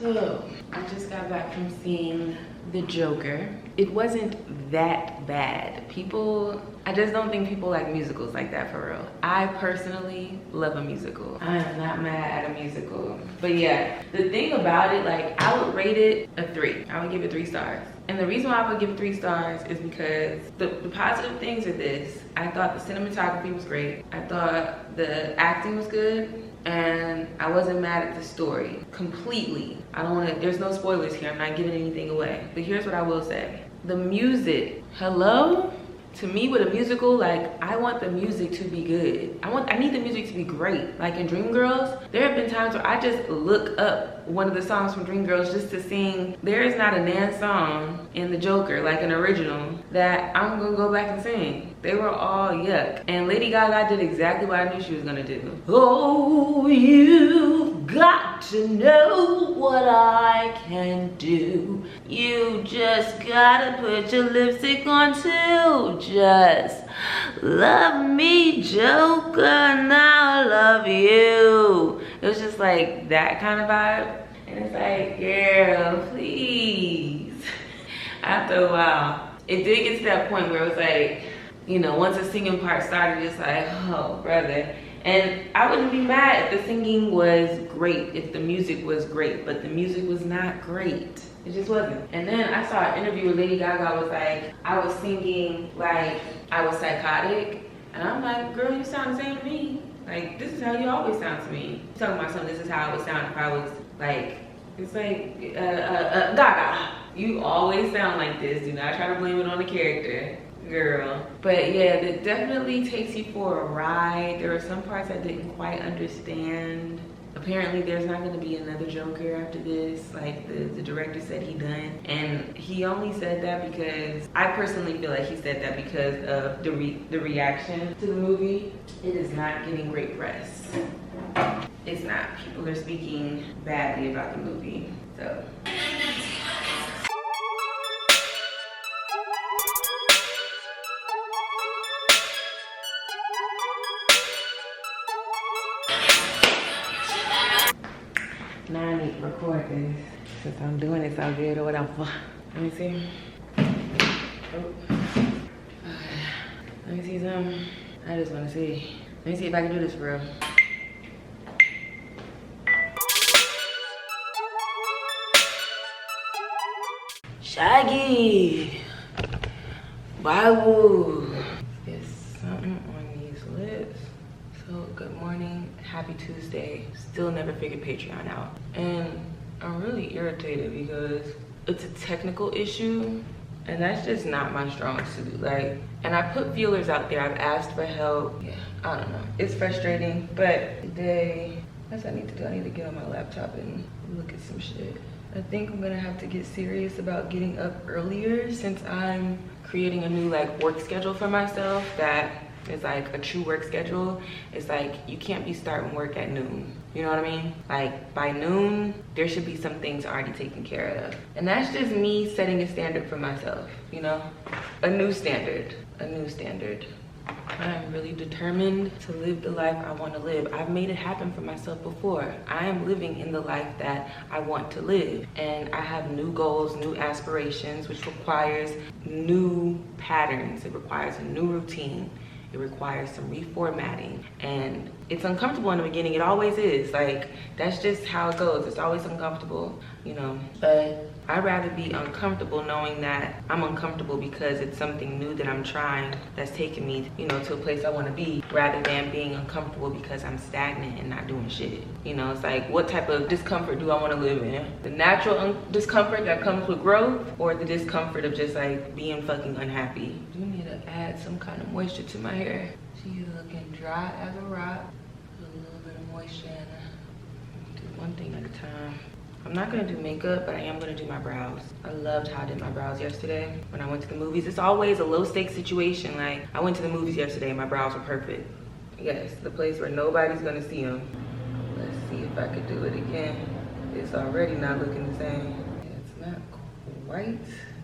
So, I just got back from seeing The Joker. It wasn't that bad. I just don't think people like musicals like that for real. I personally love a musical. I am not mad at a musical. But yeah, the thing about it, like, I would rate it a 3. I would give it 3 stars. And the reason why I would give it 3 stars is because the positive things are this. I thought the cinematography was great. I thought the acting was good. And I wasn't mad at the story completely. There's no spoilers here. I'm not giving anything away. But here's what I will say. The music, hello? To me with a musical, like, I want the music to be good. I need the music to be great. Like in Dreamgirls, there have been times where I just look up one of the songs from Dreamgirls just to sing. There is not a Nan song in The Joker, like an original, that I'm gonna go back and sing. They were all yuck. And Lady Gaga did exactly what I knew she was gonna do. Oh, you've got to know what I can do. You just gotta put your lipstick on too. Just love me, Joker, now I love you. It was just like that kind of vibe. And it's like, girl, please. After a while, it did get to that point where it was like, you know, once the singing part started, it's like, oh, brother. And I wouldn't be mad if the singing was great, if the music was great, but the music was not great. It just wasn't. And then I saw an interview with Lady Gaga was like, I was singing like I was psychotic. And I'm like, girl, you sound the same to me. Like, this is how you always sound to me. You're talking about something, this is how I would sound if I was like, it's like, Gaga. You always sound like this. Do not try to blame it on the character, girl. But yeah, it definitely takes you for a ride. There were some parts I didn't quite understand. Apparently there's not gonna be another Joker after this, like the director said he done. And he only said that because, I personally feel like he said that because of the reaction to the movie. It is not getting great press. It's not. People are speaking badly about the movie, so. Now I need to record this since I'm doing this out good or whatever. Let me see. Oh. Let me see some. I just want to see. Let me see if I can do this for real. Shaggy. Wow. There's something on these lips. So good morning, happy Tuesday. Still never figured Patreon out. And I'm really irritated because it's a technical issue and that's just not my strong suit. Like, and I put feelers out there, I've asked for help. Yeah, I don't know, it's frustrating. But today, that's what I need to do. I need to get on my laptop and look at some shit. I think I'm gonna have to get serious about getting up earlier since I'm creating a new like work schedule for myself that is like a true work schedule. It's like you can't be starting work at noon. You know what I mean? Like by noon, there should be some things already taken care of. And that's just me setting a standard for myself, you know? A new standard, a new standard. I'm really determined to live the life I want to live. I've made it happen for myself before. I am living in the life that I want to live. And I have new goals, new aspirations, which requires new patterns. It requires a new routine. It requires some reformatting, and it's uncomfortable in the beginning. It always is. Like, that's just how it goes. It's always uncomfortable, you know. But I'd rather be uncomfortable knowing that I'm uncomfortable because it's something new that I'm trying that's taking me, you know, to a place I want to be, rather than being uncomfortable because I'm stagnant and not doing shit. You know, it's like, what type of discomfort do I want to live in? The natural discomfort that comes with growth, or the discomfort of just like being fucking unhappy? I do need to add some kind of moisture to my hair. She's looking dry as a rock. Put a little bit of moisture in her. Do one thing at a time. I'm not gonna do makeup, but I am gonna do my brows. I loved how I did my brows yesterday when I went to the movies. It's always a low stakes situation. Like, I went to the movies yesterday and my brows were perfect. Yes, the place where nobody's gonna see them. Let's see if I could do it again. It's already not looking the same. Yeah, it's not quite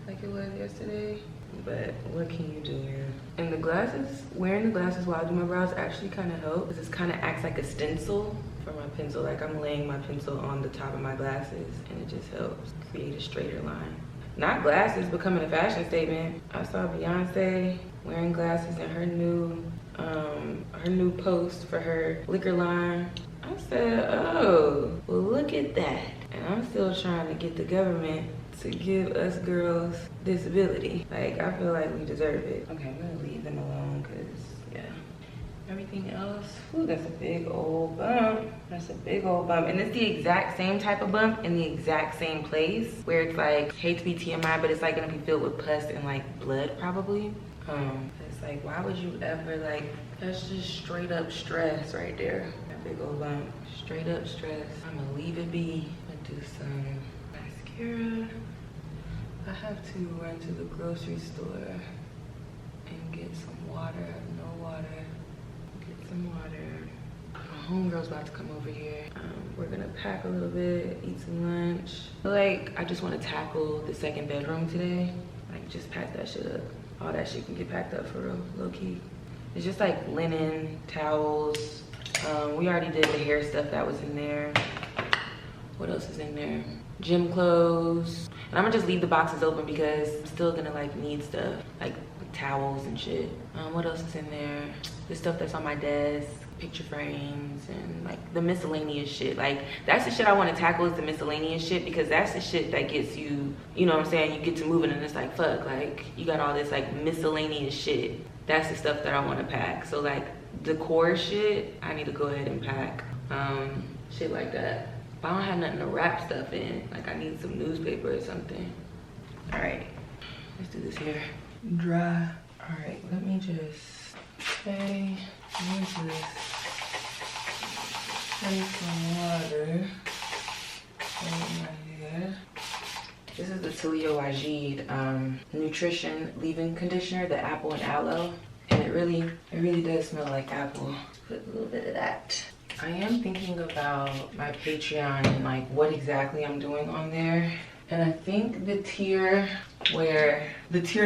like it was yesterday. but what can you do, man? And the glasses, wearing the glasses while I do my brows actually kind of helps, because this kind of acts like a stencil for my pencil. Like I'm laying my pencil on the top of my glasses, and it just helps create a straighter line. Not glasses becoming a fashion statement. I saw Beyonce wearing glasses in her new post for her liquor line. I said, oh, well, look at that. And I'm still trying to get the government to give us girls disability. Like, I feel like we deserve it. Okay, I'm gonna leave them alone, because, yeah. Everything else, ooh, that's a big old bump. That's a big old bump. And it's the exact same type of bump in the exact same place, where it's like, hate to be TMI, but it's like gonna be filled with pus and like blood, probably. It's like, why would you ever, like, that's just straight up stress right there. That big old bump, straight up stress. I'm gonna leave it be. I'm gonna do some mascara. I have to run to the grocery store and get some water. I have no water. Get some water. My homegirl's about to come over here. We're gonna pack a little bit, eat some lunch. I feel like I just want to tackle the second bedroom today. Like, just pack that shit up. All that shit can get packed up for real, low key. It's just like linen, towels. We already did the hair stuff that was in there. What else is in there? Gym clothes. And I'm gonna just leave the boxes open because I'm still gonna like need stuff, like towels and shit. What else is in there? The stuff that's on my desk, picture frames, and like the miscellaneous shit. Like, that's the shit I want to tackle, is the miscellaneous shit, because that's the shit that gets you, you know what I'm saying, you get to moving and it's like, fuck, like you got all this like miscellaneous shit. That's the stuff that I want to pack. So like decor shit, I need to go ahead and pack. Shit like that. But I don't have nothing to wrap stuff in. Like, I need some newspaper or something. All right, let's do this here. Dry. All right, let me just, okay, let me just take some water over my hair. This is the Talia Wajid Nutrition Leave-In Conditioner, the apple and aloe. And it really does smell like apple. Put a little bit of that. I am thinking about my Patreon and like what exactly I'm doing on there. And I think the tier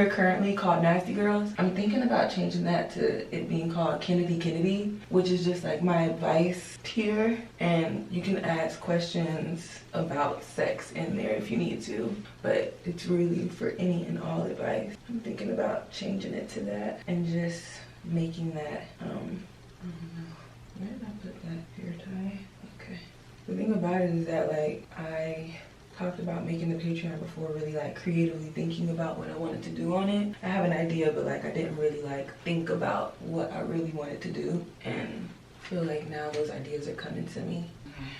currently called Nasty Girls, I'm thinking about changing that to it being called Kennedy, which is just like my advice tier. And you can ask questions about sex in there if you need to, but it's really for any and all advice. I'm thinking about changing it to that and just making that, I don't know. Where did I put that hair tie? Okay. The thing about it is that like I talked about making the Patreon before really like creatively thinking about what I wanted to do on it. I have an idea, but like I didn't really like think about what I really wanted to do. And I feel like now those ideas are coming to me.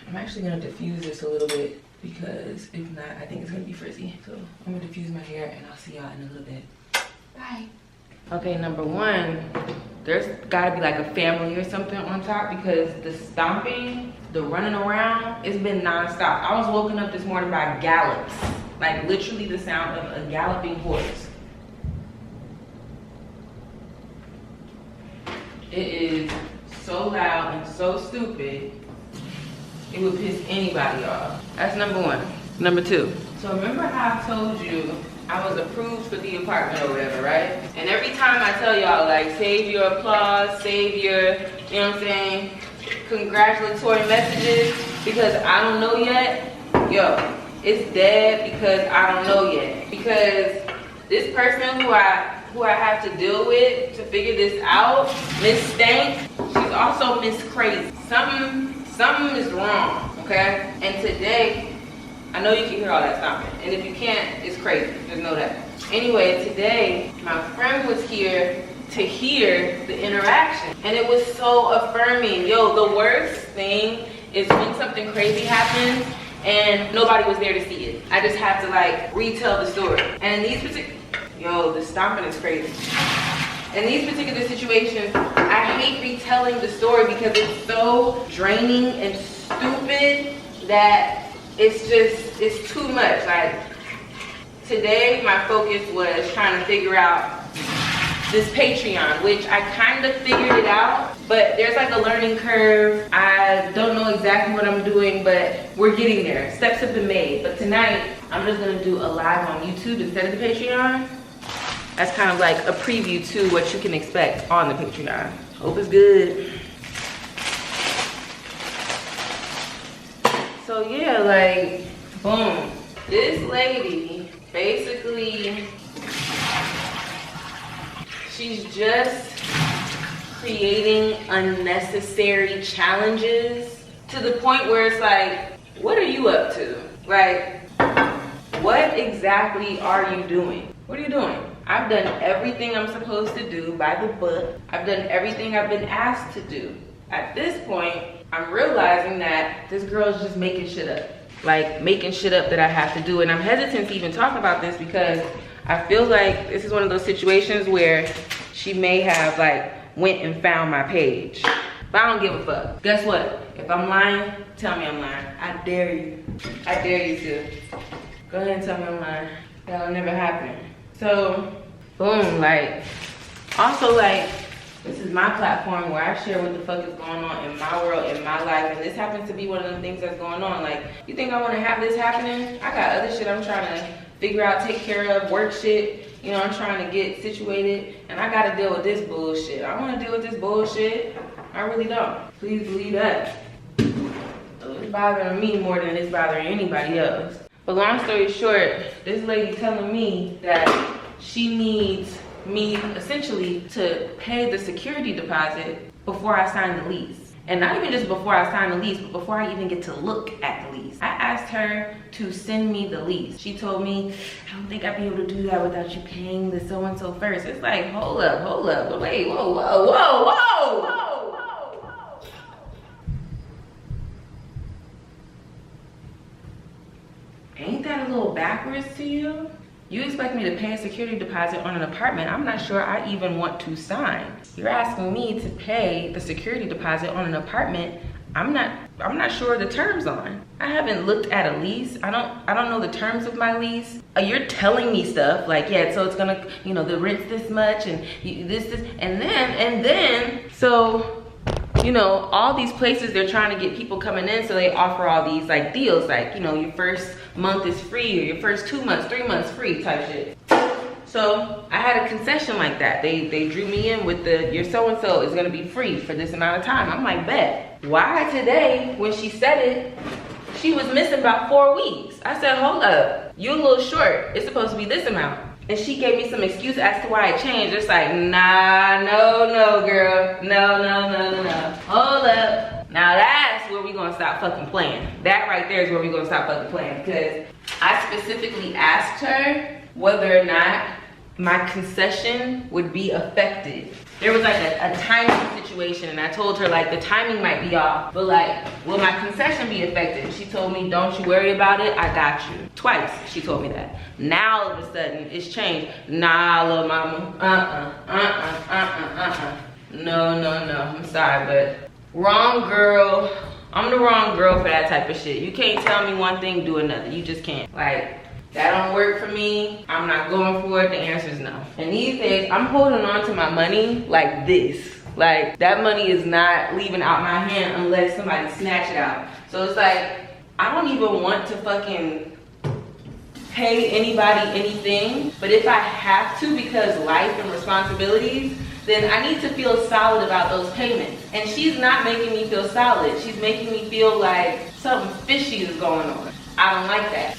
I'm actually gonna diffuse this a little bit, because if not, I think it's gonna be frizzy. So I'm gonna diffuse my hair and I'll see y'all in a little bit. Bye. Okay, number one, there's gotta be like a family or something on top, because the stomping, the running around, it's been nonstop. I was woken up this morning by gallops, like literally the sound of a galloping horse. It is so loud and so stupid, it would piss anybody off. That's number one. Number two, so remember how I told you I was approved for the apartment or whatever, right? And every time I tell y'all, like, save your applause, save your, you know what I'm saying, congratulatory messages, because I don't know yet, yo, it's dead because I don't know yet. Because this person who I have to deal with to figure this out, Miss Stank, she's also Miss Crazy. Something is wrong, okay? And today, I know you can hear all that stomping, and if you can't, it's crazy, just know that. Anyway, today, my friend was here to hear the interaction, and it was so affirming. Yo, the worst thing is when something crazy happens and nobody was there to see it. I just have to like retell the story. And in these the stomping is crazy. In these particular situations, I hate retelling the story because it's so draining and stupid that it's too much. Like, today my focus was trying to figure out this Patreon, which I kind of figured it out, but there's like a learning curve. I don't know exactly what I'm doing, but we're getting there. Steps have been made. But tonight, I'm just gonna do a live on YouTube instead of the Patreon. That's kind of like a preview to what you can expect on the Patreon. Hope it's good. So yeah, like, boom. This lady, basically, she's just creating unnecessary challenges to the point where it's like, what are you up to? Like, what exactly are you doing? What are you doing? I've done everything I'm supposed to do by the book. I've done everything I've been asked to do. At this point, I'm realizing that this girl's just making shit up. Like, making shit up that I have to do. And I'm hesitant to even talk about this because I feel like this is one of those situations where she may have like went and found my page. But I don't give a fuck. Guess what? If I'm lying, tell me I'm lying. I dare you. I dare you to. Go ahead and tell me I'm lying. That'll never happen. So, boom, like, also like, this is my platform where I share what the fuck is going on in my world, in my life, and this happens to be one of the things that's going on. Like, you think I want to have this happening? I got other shit I'm trying to figure out, take care of, work shit. You know, I'm trying to get situated, and I gotta deal with this bullshit. I want to deal with this bullshit. I really don't. Please believe that. It's bothering me more than it's bothering anybody else. But long story short, this lady telling me that she needs me essentially to pay the security deposit before I sign the lease. And not even just before I sign the lease, but before I even get to look at the lease. I asked her to send me the lease. She told me, I don't think I'd be able to do that without you paying the so-and-so first. It's like, hold up, wait, whoa. Ain't that a little backwards to you? You expect me to pay a security deposit on an apartment I'm not sure I even want to sign. You're asking me to pay the security deposit on an apartment I'm not sure the terms on. I haven't looked at a lease. I don't know the terms of my lease. You're telling me stuff like, yeah, so it's gonna, you know, the rent's this much and this, and then, so, you know, all these places, they're trying to get people coming in, so they offer all these like deals, like, you know, your first month is free, or your first 2 months, 3 months free type shit. So I had a concession like that. They drew me in with the, your so-and-so is gonna be free for this amount of time. I'm like, bet. Why today, when she said it, she was missing about 4 weeks. I said, hold up, you a little short. It's supposed to be this amount. And she gave me some excuse as to why it changed. It's like, nah, no, girl. No. Hold up. Now that's where we gonna stop fucking playing. That right there is where we gonna stop fucking playing, because I specifically asked her whether or not my concession would be affected. There was like a timing situation, and I told her like the timing might be off, but like, will my concession be affected? She told me, don't you worry about it, I got you. Twice she told me that. Now all of a sudden it's changed. Nah, little mama, no, I'm sorry, but wrong girl. I'm the wrong girl for that type of shit. You can't tell me one thing, do another. You just can't. Like, that don't work for me. I'm not going for it. The answer is no. And these days, I'm holding on to my money like this. Like, that money is not leaving out my hand unless somebody snatch it out. So it's like, I don't even want to fucking pay anybody anything. But if I have to because life and responsibilities, then I need to feel solid about those payments. And she's not making me feel solid. She's making me feel like something fishy is going on. I don't like that.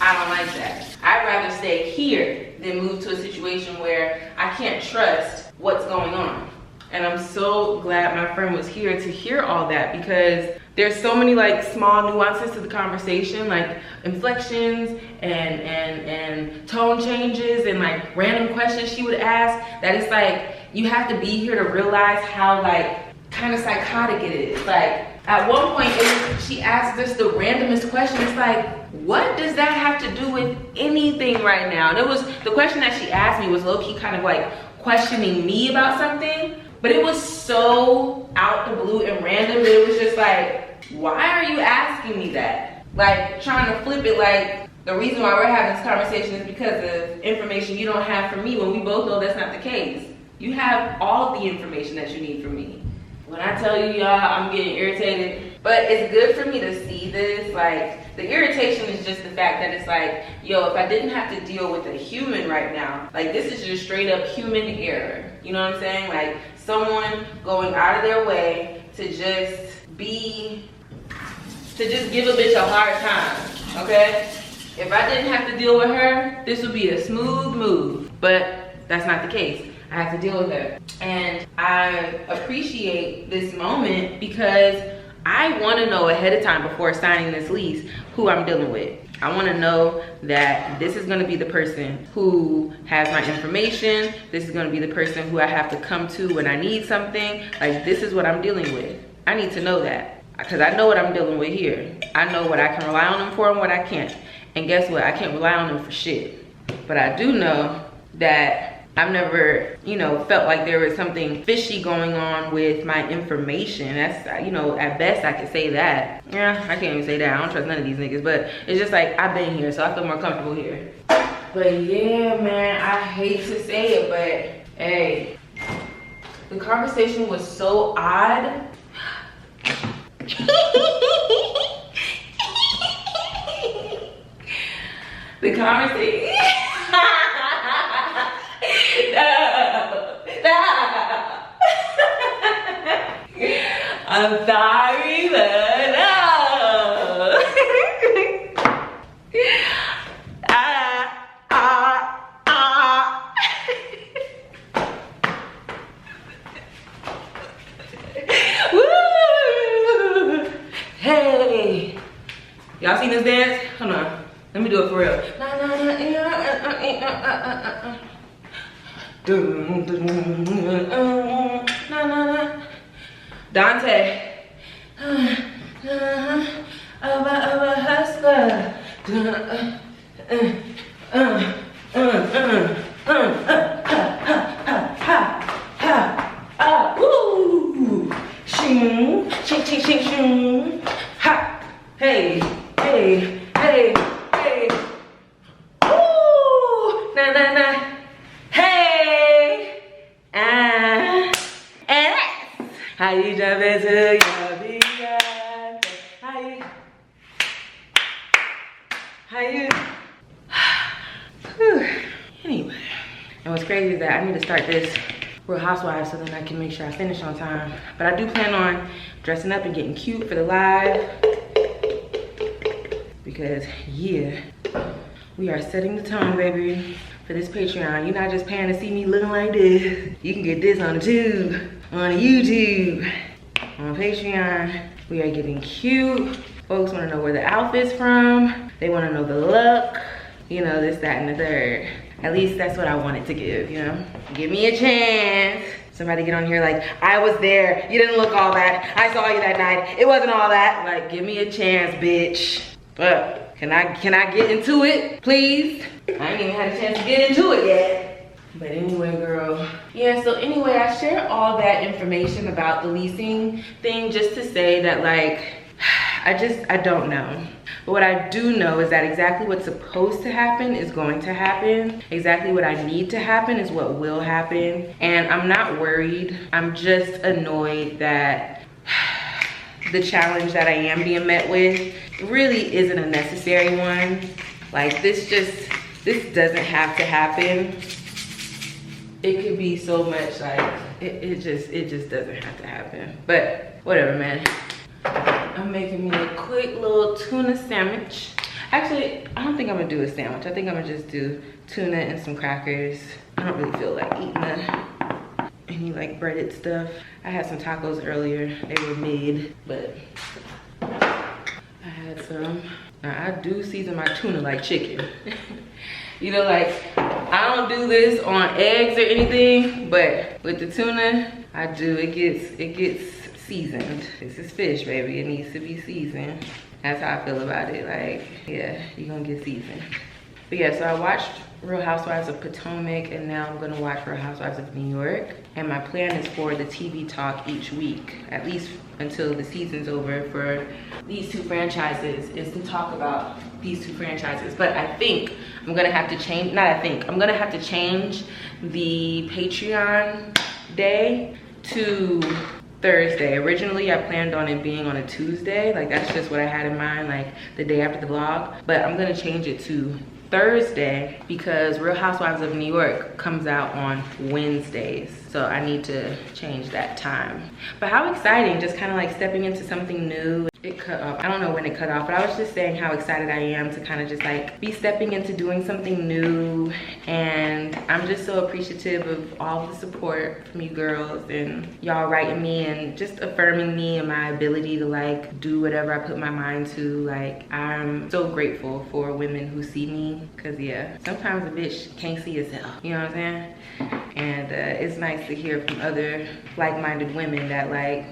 I'd rather stay here than move to a situation where I can't trust what's going on. And I'm so glad my friend was here to hear all that, because there's so many like small nuances to the conversation, like inflections and tone changes and like random questions she would ask, that it's like, you have to be here to realize how like kind of psychotic it is. Like, at one point, she asked us the randomest question. It's like, what does that have to do with anything right now? And it was, the question that she asked me was low-key kind of like questioning me about something, but it was so out the blue and random that it was just like, why are you asking me that? Like, trying to flip it like, the reason why we're having this conversation is because of information you don't have from me, when we both know that's not the case. You have all the information that you need from me. When I tell you, y'all, I'm getting irritated. But it's good for me to see this. Like, the irritation is just the fact that it's like, yo, if I didn't have to deal with a human right now, like, this is just straight up human error. You know what I'm saying? Like, someone going out of their way to just give a bitch a hard time, okay? If I didn't have to deal with her, this would be a smooth move. But that's not the case. I have to deal with her. And I appreciate this moment because I want to know ahead of time before signing this lease who I'm dealing with. I want to know that this is going to be the person who has my information. This is going to be the person who I have to come to when I need something. Like, this is what I'm dealing with. I need to know that because I know what I'm dealing with here. I know what I can rely on them for and what I can't. And guess what? I can't rely on them for shit. But I do know that I've never, you know, felt like there was something fishy going on with my information. That's, you know, at best I could say that. Yeah, I can't even say that. I don't trust none of these niggas, but it's just like, I've been here, so I feel more comfortable here. But yeah, man, I hate to say it, but hey, the conversation was so odd. The conversation. I'm sorry, but no. Woo! Hey, y'all seen this dance? Hold on, let me do it for real. Dante. Of a hustler. Woo! Shing, shing, shing, shing, shing. Ha! Hey, hey, hey, hey. Woo! Na na na. Hey! How you jump into your Beyonce? How you? Anyway, and what's crazy is that I need to start this Real Housewives so then I can make sure I finish on time. But I do plan on dressing up and getting cute for the live because yeah, we are setting the tone, baby, for this Patreon. You're not just paying to see me looking like this. You can get this on the tube, on YouTube, on Patreon. We are getting cute. Folks want to know where the outfit's from. They want to know the look. You know, this, that, and the third. At least that's what I wanted to give, you know? Give me a chance. Somebody get on here like, I was there. You didn't look all that. I saw you that night. It wasn't all that. Like, give me a chance, bitch. But can I get into it, please? I ain't even had a chance to get into it yet. But anyway, girl. Yeah, so anyway, I shared all that information about the leasing thing just to say that, like, I don't know. But what I do know is that exactly what's supposed to happen is going to happen. Exactly what I need to happen is what will happen. And I'm not worried. I'm just annoyed that the challenge that I am being met with really isn't a necessary one. Like, this doesn't have to happen. It could be so much, like, it just doesn't have to happen. But whatever, man. I'm making me a quick little tuna sandwich. Actually, I don't think I'm gonna do a sandwich. I think I'm gonna just do tuna and some crackers. I don't really feel like eating any like breaded stuff. I had some tacos earlier. They were mid, but I had some. Now, I do season my tuna like chicken. You know, like, I don't do this on eggs or anything, but with the tuna, I do. It gets seasoned. This is fish, baby. It needs to be seasoned. That's how I feel about it. Like, yeah, you're gonna get seasoned. But yeah, so I watched Real Housewives of Potomac, and now I'm gonna watch Real Housewives of New York. And my plan is for the TV talk each week, at least until the season's over, for these two franchises, is to talk about these two franchises. But I think I'm gonna have to change, I'm gonna have to change the Patreon day to Thursday. Originally, I planned on it being on a Tuesday. Like, that's just what I had in mind, like the day after the vlog. But I'm gonna change it to Thursday because Real Housewives of New York comes out on Wednesdays. So I need to change that time. But how exciting, just kind of like stepping into something new. It cut off. I don't know when it cut off, but I was just saying how excited I am to kind of just like be stepping into doing something new. And I'm just so appreciative of all the support from you girls and y'all writing me and just affirming me and my ability to like do whatever I put my mind to. Like, I'm so grateful for women who see me, because yeah, sometimes a bitch can't see herself, you know what I'm saying? And it's nice to hear from other like-minded women that like,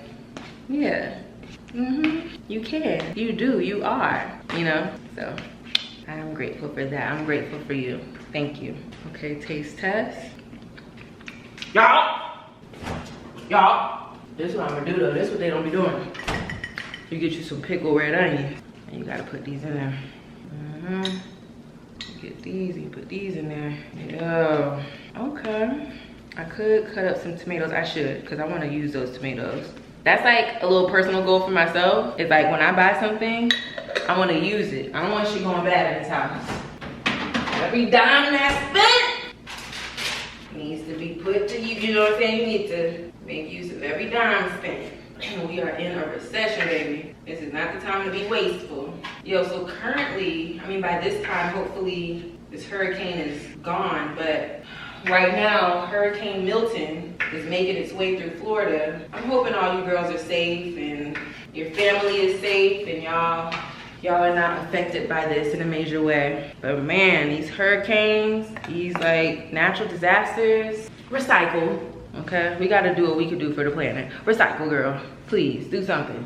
yeah, you can, you do, you are, you know? So I'm grateful for that. I'm grateful for you. Thank you. Okay, taste test. Y'all, this is what I'm gonna do though. This is what they don't be doing. You get you some pickled red onions and you gotta put these in there. You get these and you put these in there. Yo, okay. I could cut up some tomatoes. I should, because I want to use those tomatoes. That's like a little personal goal for myself. It's like when I buy something, I want to use it. I don't want shit going bad in this house. Every dime that's spent needs to be put to use. You know what I'm saying? You need to make use of every dime spent. We are in a recession, baby. This is not the time to be wasteful. Yo, so currently, I mean, by this time, hopefully this hurricane is gone, but right now, Hurricane Milton is making its way through Florida. I'm hoping all you girls are safe and your family is safe and y'all are not affected by this in a major way. But man, these hurricanes, these like natural disasters, recycle, okay? We gotta do what we could do for the planet. Recycle, girl, please do something.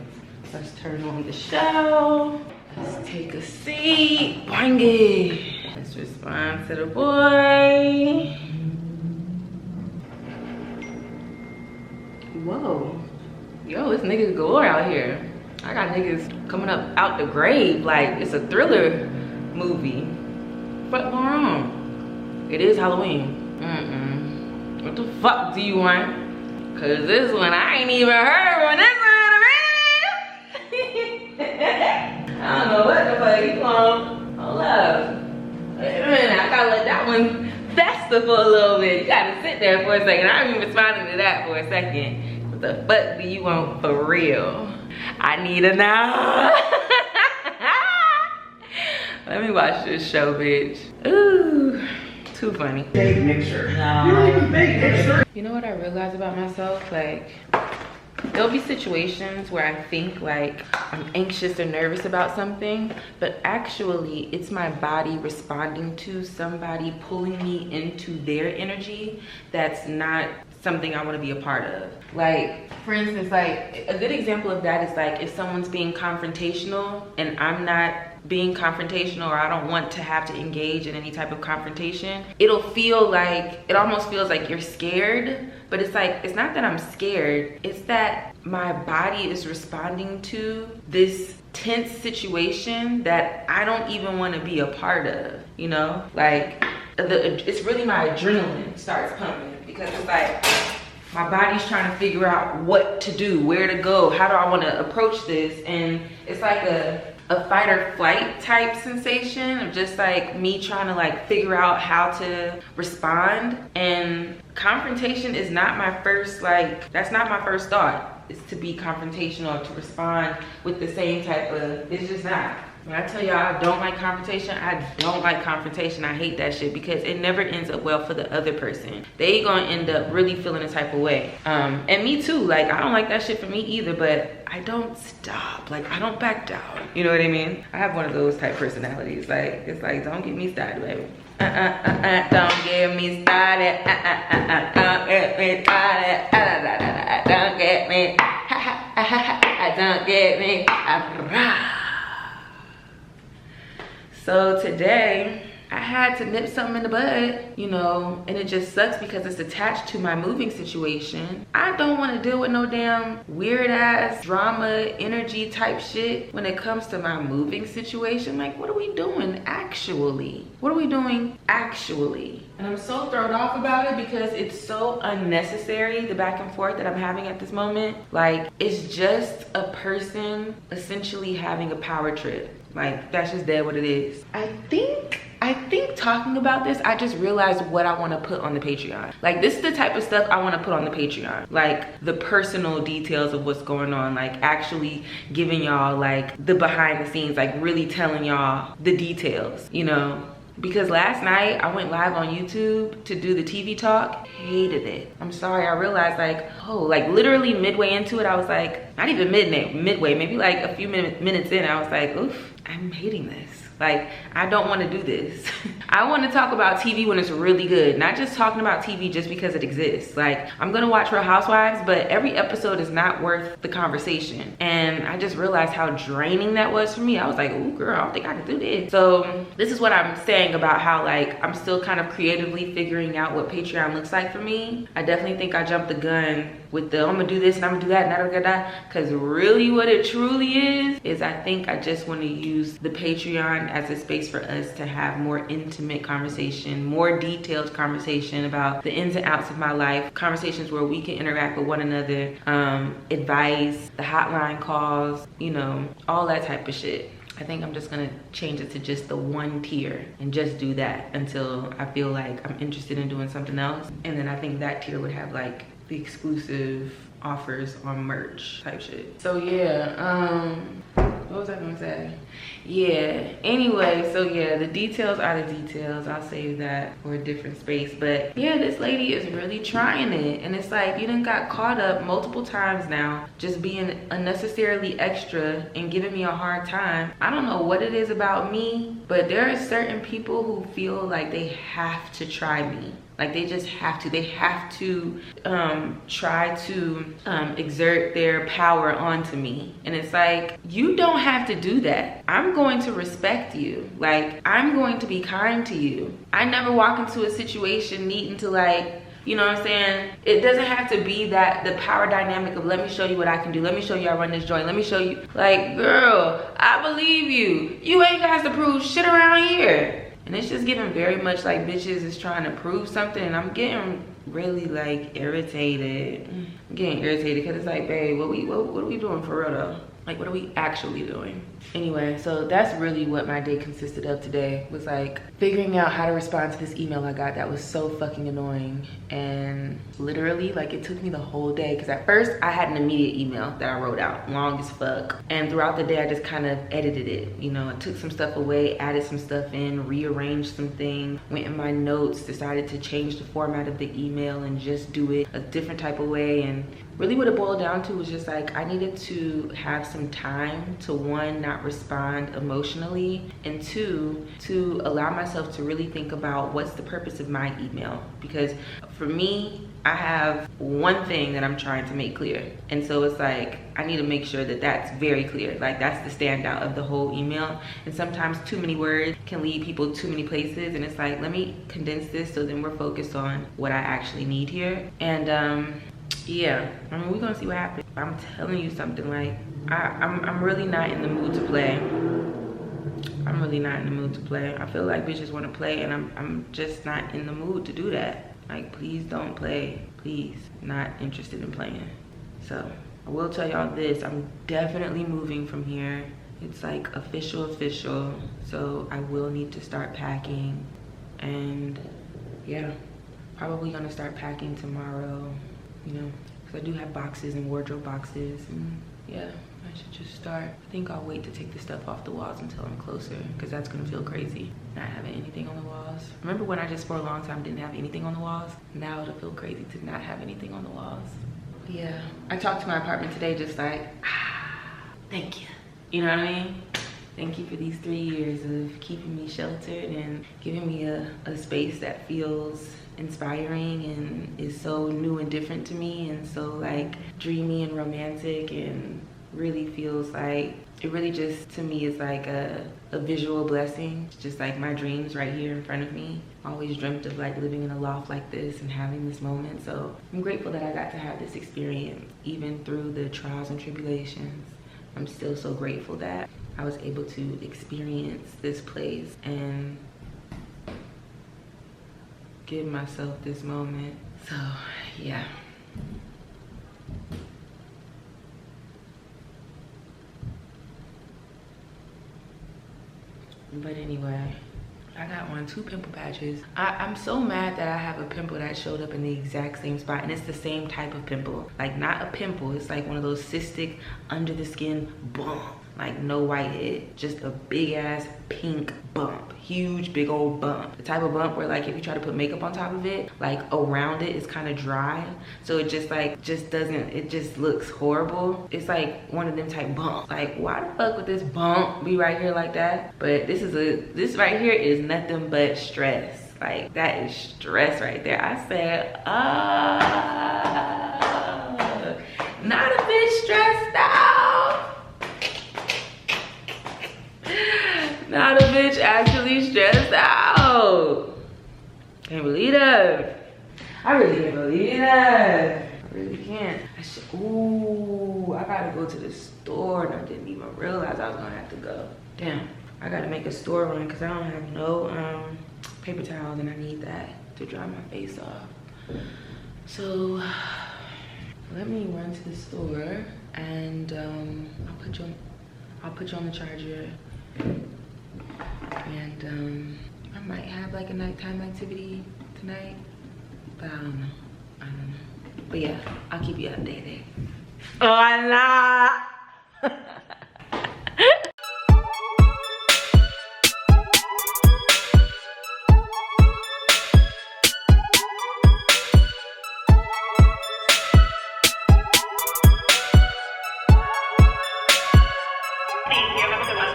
Let's turn on the show. Let's take a seat, bring it. Let's respond to the boy. Whoa, yo, it's niggas galore out here. I got niggas coming up out the grave like it's a thriller movie. What's going on? It is Halloween. What the fuck do you want? Cause this one I ain't even heard when this one I don't know what the fuck you want. Hold up. Wait a minute, I gotta let that one fester for a little bit. You gotta sit there for a second. I ain't even responding to that for a second. What the fuck do you want for real? I need to know. Let me watch this show, bitch. Ooh, too funny. Big mixer. No. You don't even make mixer. You know what I realized about myself? Like, there'll be situations where I think like I'm anxious or nervous about something, but actually it's my body responding to somebody pulling me into their energy that's not something I want to be a part of. Like, for instance, like a good example of that is like if someone's being confrontational and I'm not being confrontational, or I don't want to have to engage in any type of confrontation, it'll feel like, it almost feels like you're scared, but it's like, it's not that I'm scared, it's that my body is responding to this tense situation that I don't even want to be a part of, you know? Like, it's really my adrenaline starts pumping, because it's like, my body's trying to figure out what to do, where to go, how do I want to approach this, and it's like a fight or flight type sensation of just like me trying to like figure out how to respond. And confrontation is not my first, like, that's not my first thought, is to be confrontational, to respond with the same type of, it's just not. When I tell y'all I don't like confrontation, I don't like confrontation. I hate that shit because it never ends up well for the other person. They gonna end up really feeling a type of way. And me too, like I don't like that shit for me either, but I don't stop, like I don't back down. You know what I mean? I have one of those type personalities. Like, it's like, don't get me started, baby. Don't get me started. Don't get me started. Don't get me. Don't get me. So today I had to nip something in the bud, you know, and it just sucks because it's attached to my moving situation. I don't want to deal with no damn weird ass drama, energy type shit when it comes to my moving situation. Like, what are we doing actually? What are we doing actually? And I'm so thrown off about it because it's so unnecessary, the back and forth that I'm having at this moment. Like, it's just a person essentially having a power trip. Like, that's just dead what it is. I think talking about this, I just realized what I want to put on the Patreon. Like, this is the type of stuff I want to put on the Patreon. Like, the personal details of what's going on. Like, actually giving y'all, like, the behind the scenes. Like, really telling y'all the details, you know? Because last night I went live on YouTube to do the TV talk. Hated it. I'm sorry. I realized, like, oh, like literally midway into it, I was like, not even midway, maybe like a few minutes in, I was like, oof, I'm hating this. Like, I don't want to do this. I want to talk about TV when it's really good, not just talking about TV just because it exists. Like, I'm gonna watch Real Housewives, but every episode is not worth the conversation. And I just realized how draining that was for me. I was like, ooh, girl, I don't think I can do this. So this is what I'm saying about how, like, I'm still kind of creatively figuring out what Patreon looks like for me. I definitely think I jumped the gun with the I'm gonna do this and I'm gonna do that and I'm gonna that, because really what it truly is I think I just want to use the Patreon as a space for us to have more intimate conversation, more detailed conversation about the ins and outs of my life, conversations where we can interact with one another, advice, the hotline calls, you know, all that type of shit. I think I'm just gonna change it to just the one tier and just do that until I feel like I'm interested in doing something else. And then I think that tier would have like the exclusive offers on merch type shit. So yeah, what was I gonna say? Yeah, anyway, so yeah, the details are the details. I'll save that for a different space. But yeah, this lady is really trying it. And it's like, you done got caught up multiple times now just being unnecessarily extra and giving me a hard time. I don't know what it is about me, but there are certain people who feel like they have to try me. Like, they just have to. They have to try to exert their power onto me. And it's like, you don't have to do that. I'm going to respect you. Like, I'm going to be kind to you. I never walk into a situation needing to, like, you know what I'm saying? It doesn't have to be that the power dynamic of let me show you what I can do. Let me show you I run this joint. Let me show you. Like, girl, I believe you. You ain't got to prove shit around here. And it's just giving very much like bitches is trying to prove something, and I'm getting really like irritated. I'm getting irritated because it's like, babe, what are we doing for real though? Like, what are we actually doing? Anyway, so that's really what my day consisted of today, was like figuring out how to respond to this email I got that was so fucking annoying. And literally, like, it took me the whole day, because at first I had an immediate email that I wrote out, long as fuck. And throughout the day, I just kind of edited it. You know, I took some stuff away, added some stuff in, rearranged some things, went in my notes, decided to change the format of the email and just do it a different type of way. And really what it boiled down to was just like, I needed to have some time to, one, not respond emotionally, and two, to allow myself to really think about what's the purpose of my email. Because for me, I have one thing that I'm trying to make clear. And so it's like, I need to make sure that that's very clear. Like, that's the standout of the whole email. And sometimes too many words can lead people too many places. And it's like, let me condense this so then we're focused on what I actually need here. And yeah, I mean, we're gonna see what happens. I'm telling you something, like, I'm really not in the mood to play. I'm really not in the mood to play. I feel like bitches want to play, and I'm just not in the mood to do that. Like, please don't play. Please, not interested in playing. So I will tell y'all this, I'm definitely moving from here. It's like official. So I will need to start packing. And yeah, probably gonna start packing tomorrow, you know, because I do have boxes and wardrobe boxes. And yeah, I should just start. I think I'll wait to take the stuff off the walls until I'm closer, because that's gonna feel crazy, not having anything on the walls. Remember when I just for a long time didn't have anything on the walls? Now it'll feel crazy to not have anything on the walls. Yeah, I talked to my apartment today just like, thank you. You know what I mean? Thank you for these 3 years of keeping me sheltered and giving me a space that feels inspiring and is so new and different to me, and so like dreamy and romantic, and really feels like, it really just, to me, is like a visual blessing. It's just like my dreams right here in front of me. I always dreamt of like living in a loft like this and having this moment. So I'm grateful that I got to have this experience, even through the trials and tribulations. I'm still so grateful that I was able to experience this place and give myself this moment. So yeah. But anyway, I got 2 pimple patches. I'm so mad that I have a pimple that showed up in the exact same spot, and it's the same type of pimple. Like, not a pimple, it's like one of those cystic under the skin bump. Like, no whitehead, just a big ass pink bump. Huge, big old bump. The type of bump where, like, if you try to put makeup on top of it, like around it, it's kind of dry. So it just like, it just looks horrible. It's like one of them type bumps. Like, why the fuck would this bump be right here like that? But this right here is nothing but stress. Like, that is stress right there. I said, not a bit stressed out. Not a bitch actually stressed out. Can't believe that. I really can't believe that. I really can't. Ooh, I gotta go to the store and I didn't even realize I was gonna have to go. Damn, I gotta make a store run because I don't have no paper towels and I need that to dry my face off. So let me run to the store and I'll put you on the charger. And I might have like a nighttime activity tonight, but I don't know. But yeah, I'll keep you updated. Hola!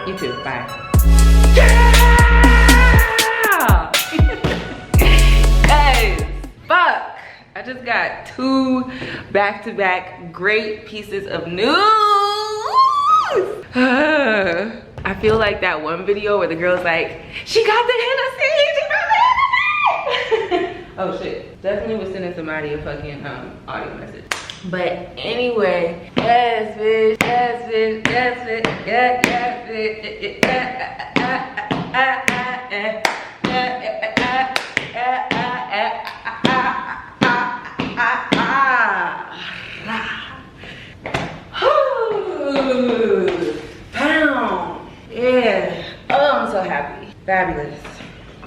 You too, bye. Yeah! Guys, fuck. I just got 2 back-to-back great pieces of news. I feel like that one video where the girl's like, she got the Hennessy, oh shit, definitely was sending somebody a fucking audio message. But anyway, yes bitch, yes bitch, yes bitch, yes bitch, pound, yeah. Oh, I'm so happy, fabulous.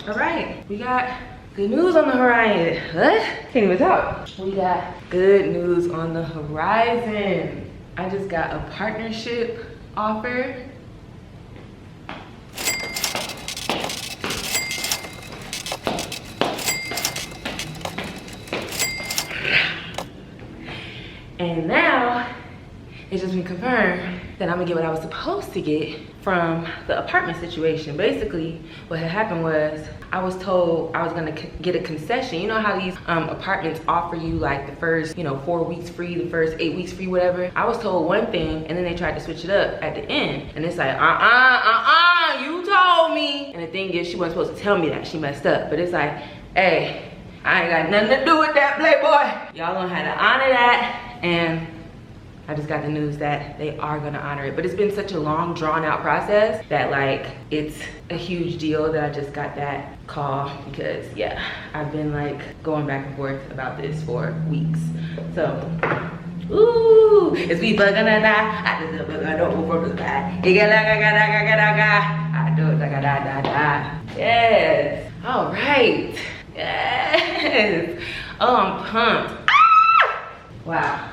All right, we got good news on the horizon. What? Can't even talk. We got good news on the horizon. I just got a partnership offer. And now it's just been confirmed that I'm gonna get what I was supposed to get from the apartment situation. Basically, what had happened was I was told I was gonna get a concession. You know how these apartments offer you like the first, 4 weeks free, the first 8 weeks free, whatever. I was told one thing and then they tried to switch it up at the end. And it's like, you told me. And the thing is, she wasn't supposed to tell me that, she messed up. But it's like, hey, I ain't got nothing to do with that, Playboy. Y'all gonna have to honor that. And I just got the news that they are gonna honor it. But it's been such a long, drawn out process that like, it's a huge deal that I just got that call because yeah, I've been like going back and forth about this for weeks. So, ooh, it's we gonna die. I just don't for the sky. I do it like a da. Yes. All right. Yes. Oh, I'm pumped. Ah! Wow.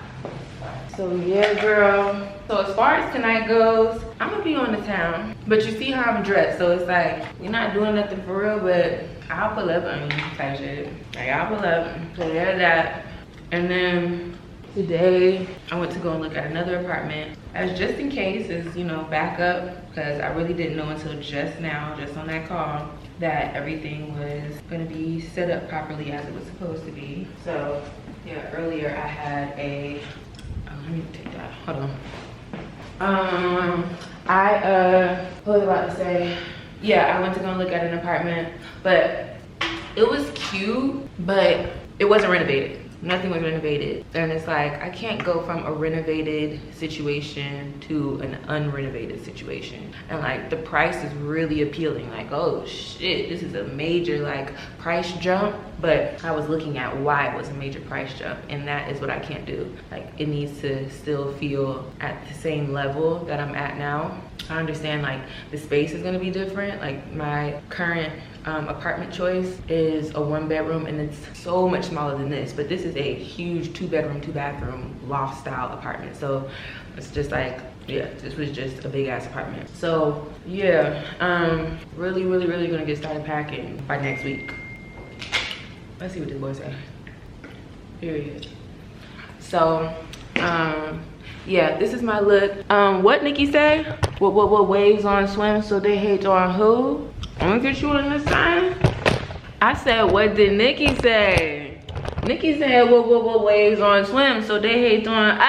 So yeah, girl. So as far as tonight goes, I'm gonna be on the town. But you see how I'm dressed, so it's like, we're not doing nothing for real, but I'll pull up on you type shit. Like, I'll pull up, so there's that. And then today, I went to go and look at another apartment. As just in case, as backup, because I really didn't know until just now, just on that call, that everything was gonna be set up properly as it was supposed to be. So yeah, earlier I had a, let me take that, hold on. What was I about to say? Yeah, I went to go look at an apartment, but it was cute, but it wasn't renovated. Nothing was renovated. And it's like, I can't go from a renovated situation to an unrenovated situation. And like, the price is really appealing. Like, oh shit, this is a major like price jump. But I was looking at why it was a major price jump, and that is what I can't do. Like, it needs to still feel at the same level that I'm at now. I understand like the space is gonna be different. Like my current apartment choice is a 1-bedroom, and it's so much smaller than this, but this is a huge 2-bedroom, 2-bathroom loft style apartment. So it's just like, yeah, this was just a big ass apartment. So yeah, really gonna get started packing by next week. Let's see what this boy say. Period. So yeah, this is my look. What Nikki say? What waves on swim so they hate on who? I'm gonna get you in the sign. I said, what did Nikki say? Nikki said, what waves on swim so they hate on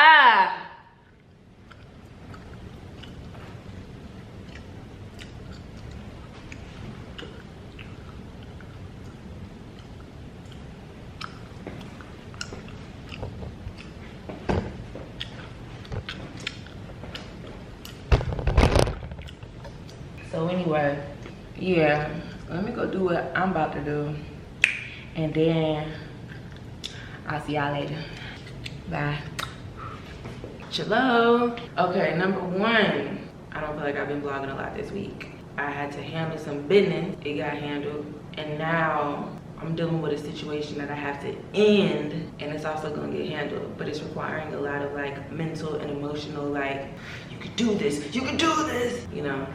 So anyway, yeah, let me go do what I'm about to do, and then I'll see y'all later. Bye. Hello. Okay, number one, I don't feel like I've been vlogging a lot this week. I had to handle some business. It got handled, and now I'm dealing with a situation that I have to end, and it's also gonna get handled, but it's requiring a lot of like mental and emotional, like, you could do this, you could do this, you know.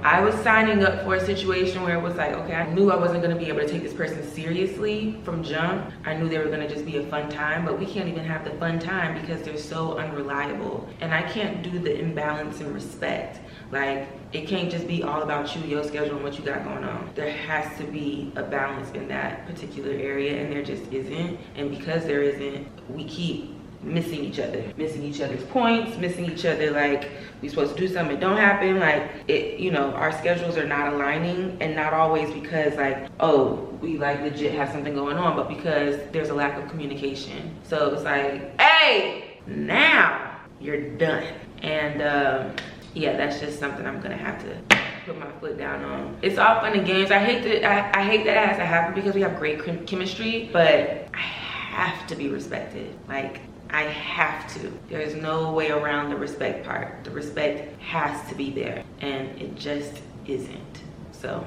I was signing up for a situation where it was like, okay, I knew I wasn't gonna be able to take this person seriously from jump. I knew they were gonna just be a fun time, but we can't even have the fun time because they're so unreliable. And I can't do the imbalance in respect. Like, it can't just be all about you, your schedule, and what you got going on. There has to be a balance in that particular area, and there just isn't. And because there isn't, we keep missing each other's points, missing each other. Like, we supposed to do something, it don't happen. Like, it, you know, our schedules are not aligning, and not always because like, oh, we like legit have something going on, but because there's a lack of communication. So it's like, hey, now you're done. And yeah, that's just something I'm gonna have to put my foot down on. It's all fun and games. I hate that it has to happen because we have great chemistry, but I have to be respected. Like, I have to. There's no way around the respect part. The respect has to be there, and it just isn't. So,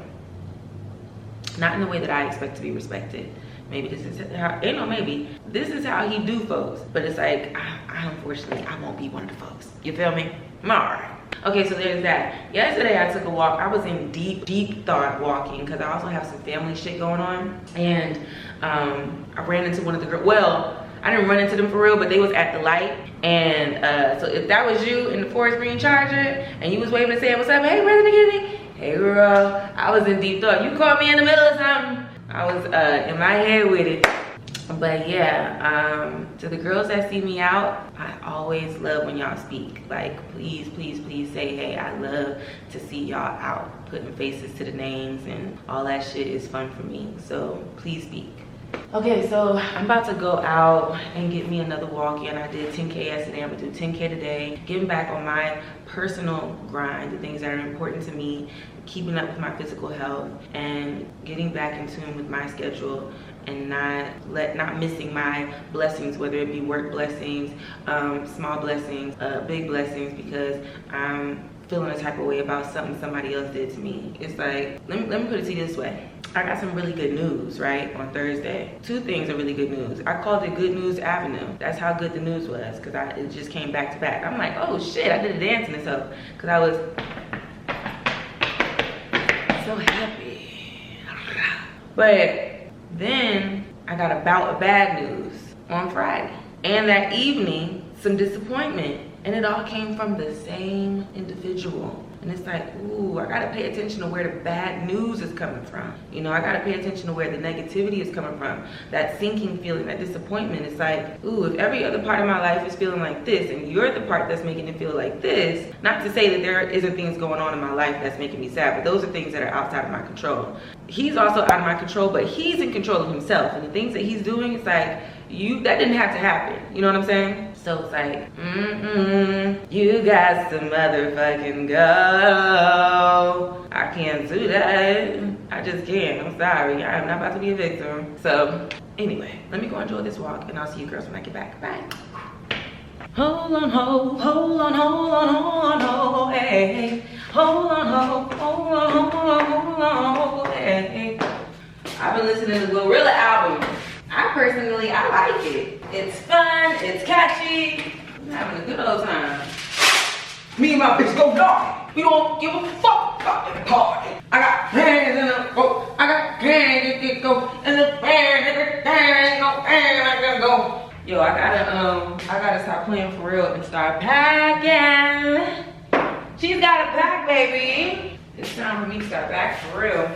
not in the way that I expect to be respected. Maybe this is how, you know, maybe this is how he do folks, but it's like, I unfortunately, I won't be one of the folks. You feel me? I'm all right. Okay, so there's that. Yesterday I took a walk. I was in deep thought walking because I also have some family shit going on. And I ran into one of the girls. Well, I didn't run into them for real, but they was at the light. And so if that was you in the Forest Green Charger and you was waving and saying, what's up? Hey, brother McGinney. Hey, girl. I was in deep thought. You caught me in the middle of something. I was in my head with it. But yeah, to the girls that see me out, I always love when y'all speak. Like, please say, hey, I love to see y'all out. Putting faces to the names and all that shit is fun for me. So please speak. Okay, so I'm about to go out and get me another walk in. I did 10K yesterday, I'm gonna do 10K today. Getting back on my personal grind, the things that are important to me, keeping up with my physical health, and getting back in tune with my schedule, and not missing my blessings, whether it be work blessings, small blessings, big blessings, because I'm feeling a type of way about something somebody else did to me. It's like, let me put it to you this way. I got some really good news, right, on Thursday. Two things are really good news. I called it Good News Avenue. That's how good the news was, because it just came back to back. I'm like, oh shit, I did a dance in this up, because I was so happy. But then I got a bout of bad news on Friday. And that evening, some disappointment. And it all came from the same individual. And it's like, ooh, I gotta pay attention to where the bad news is coming from. You know, I gotta pay attention to where the negativity is coming from. That sinking feeling, that disappointment. It's like, ooh, if every other part of my life is feeling like this and you're the part that's making it feel like this, not to say that there isn't things going on in my life that's making me sad, but those are things that are outside of my control. He's also out of my control, but he's in control of himself. And the things that he's doing, it's like, that didn't have to happen. You know what I'm saying? So it's like, you got to motherfucking go. I can't do that. I just can't. I'm sorry. I am not about to be a victim. So anyway, let me go enjoy this walk and I'll see you girls when I get back. Bye. Hold on, hold on, hold on, hold on, hey. Hold on, hold on, hey. I've been listening to the Glorilla album. I like it. It's fun, it's catchy. I'm having a good old time. Me and my bitch go dog. We don't give a fuck about the party. I got plans in the boat. I got plans to go. And the plans, I gotta go. Yo, I gotta stop playing for real and start packing. She's got a pack, baby. It's time for me to start back for real.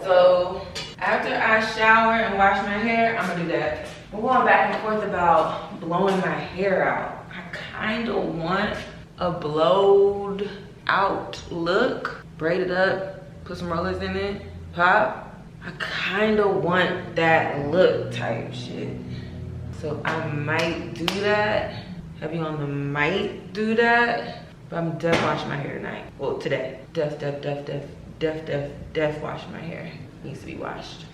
So after I shower and wash my hair, I'm gonna do that. We're going back and forth about blowing my hair out. I kinda want a blowed out look. Braid it up, put some rollers in it, pop. I kinda want that look type shit. So I might do that. Heavy on the might do that. But I'm def washing my hair tonight. Well, today. Def washing my hair. Needs to be washed.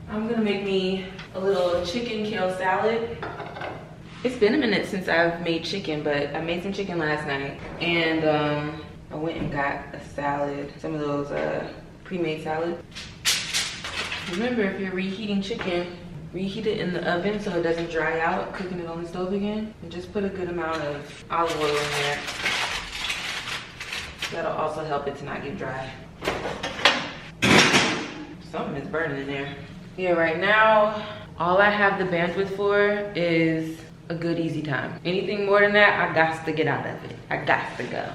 I'm gonna make me a little chicken kale salad. It's been a minute since I've made chicken, but I made some chicken last night. And I went and got a salad, some of those pre-made salads. Remember, if you're reheating chicken, reheat it in the oven so it doesn't dry out, cooking it on the stove again. And just put a good amount of olive oil in there. That'll also help it to not get dry. Something is burning in there. Yeah, right now, all I have the bandwidth for is a good easy time. Anything more than that, I got to get out of it. I got to go.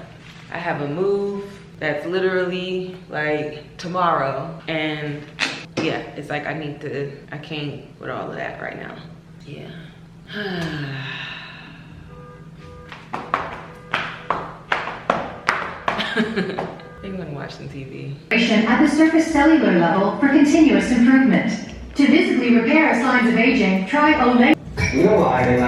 I have a move that's literally like tomorrow, and yeah, it's like I can't with all of that right now. Yeah. I'm gonna watch some TV. At the surface cellular level for continuous improvement. To visibly repair signs of aging, try Olay. You know why?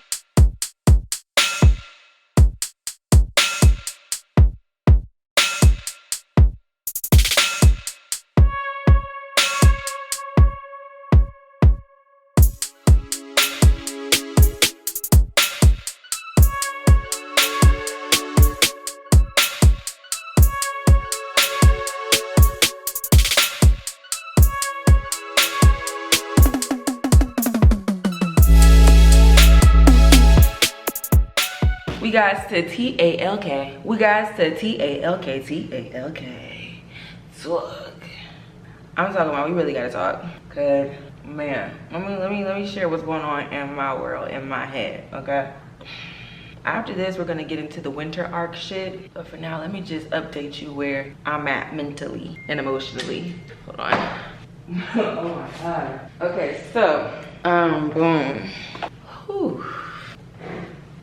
We got to T-A-L-K. We got to T-A-L-K, T-A-L-K. Talk. I'm talking about we really gotta talk. Cause man, let me share what's going on in my world, in my head, okay? After this, we're gonna get into the winter arc shit. But for now, let me just update you where I'm at mentally and emotionally. Hold on. Oh my God. Okay, so, boom. Whew.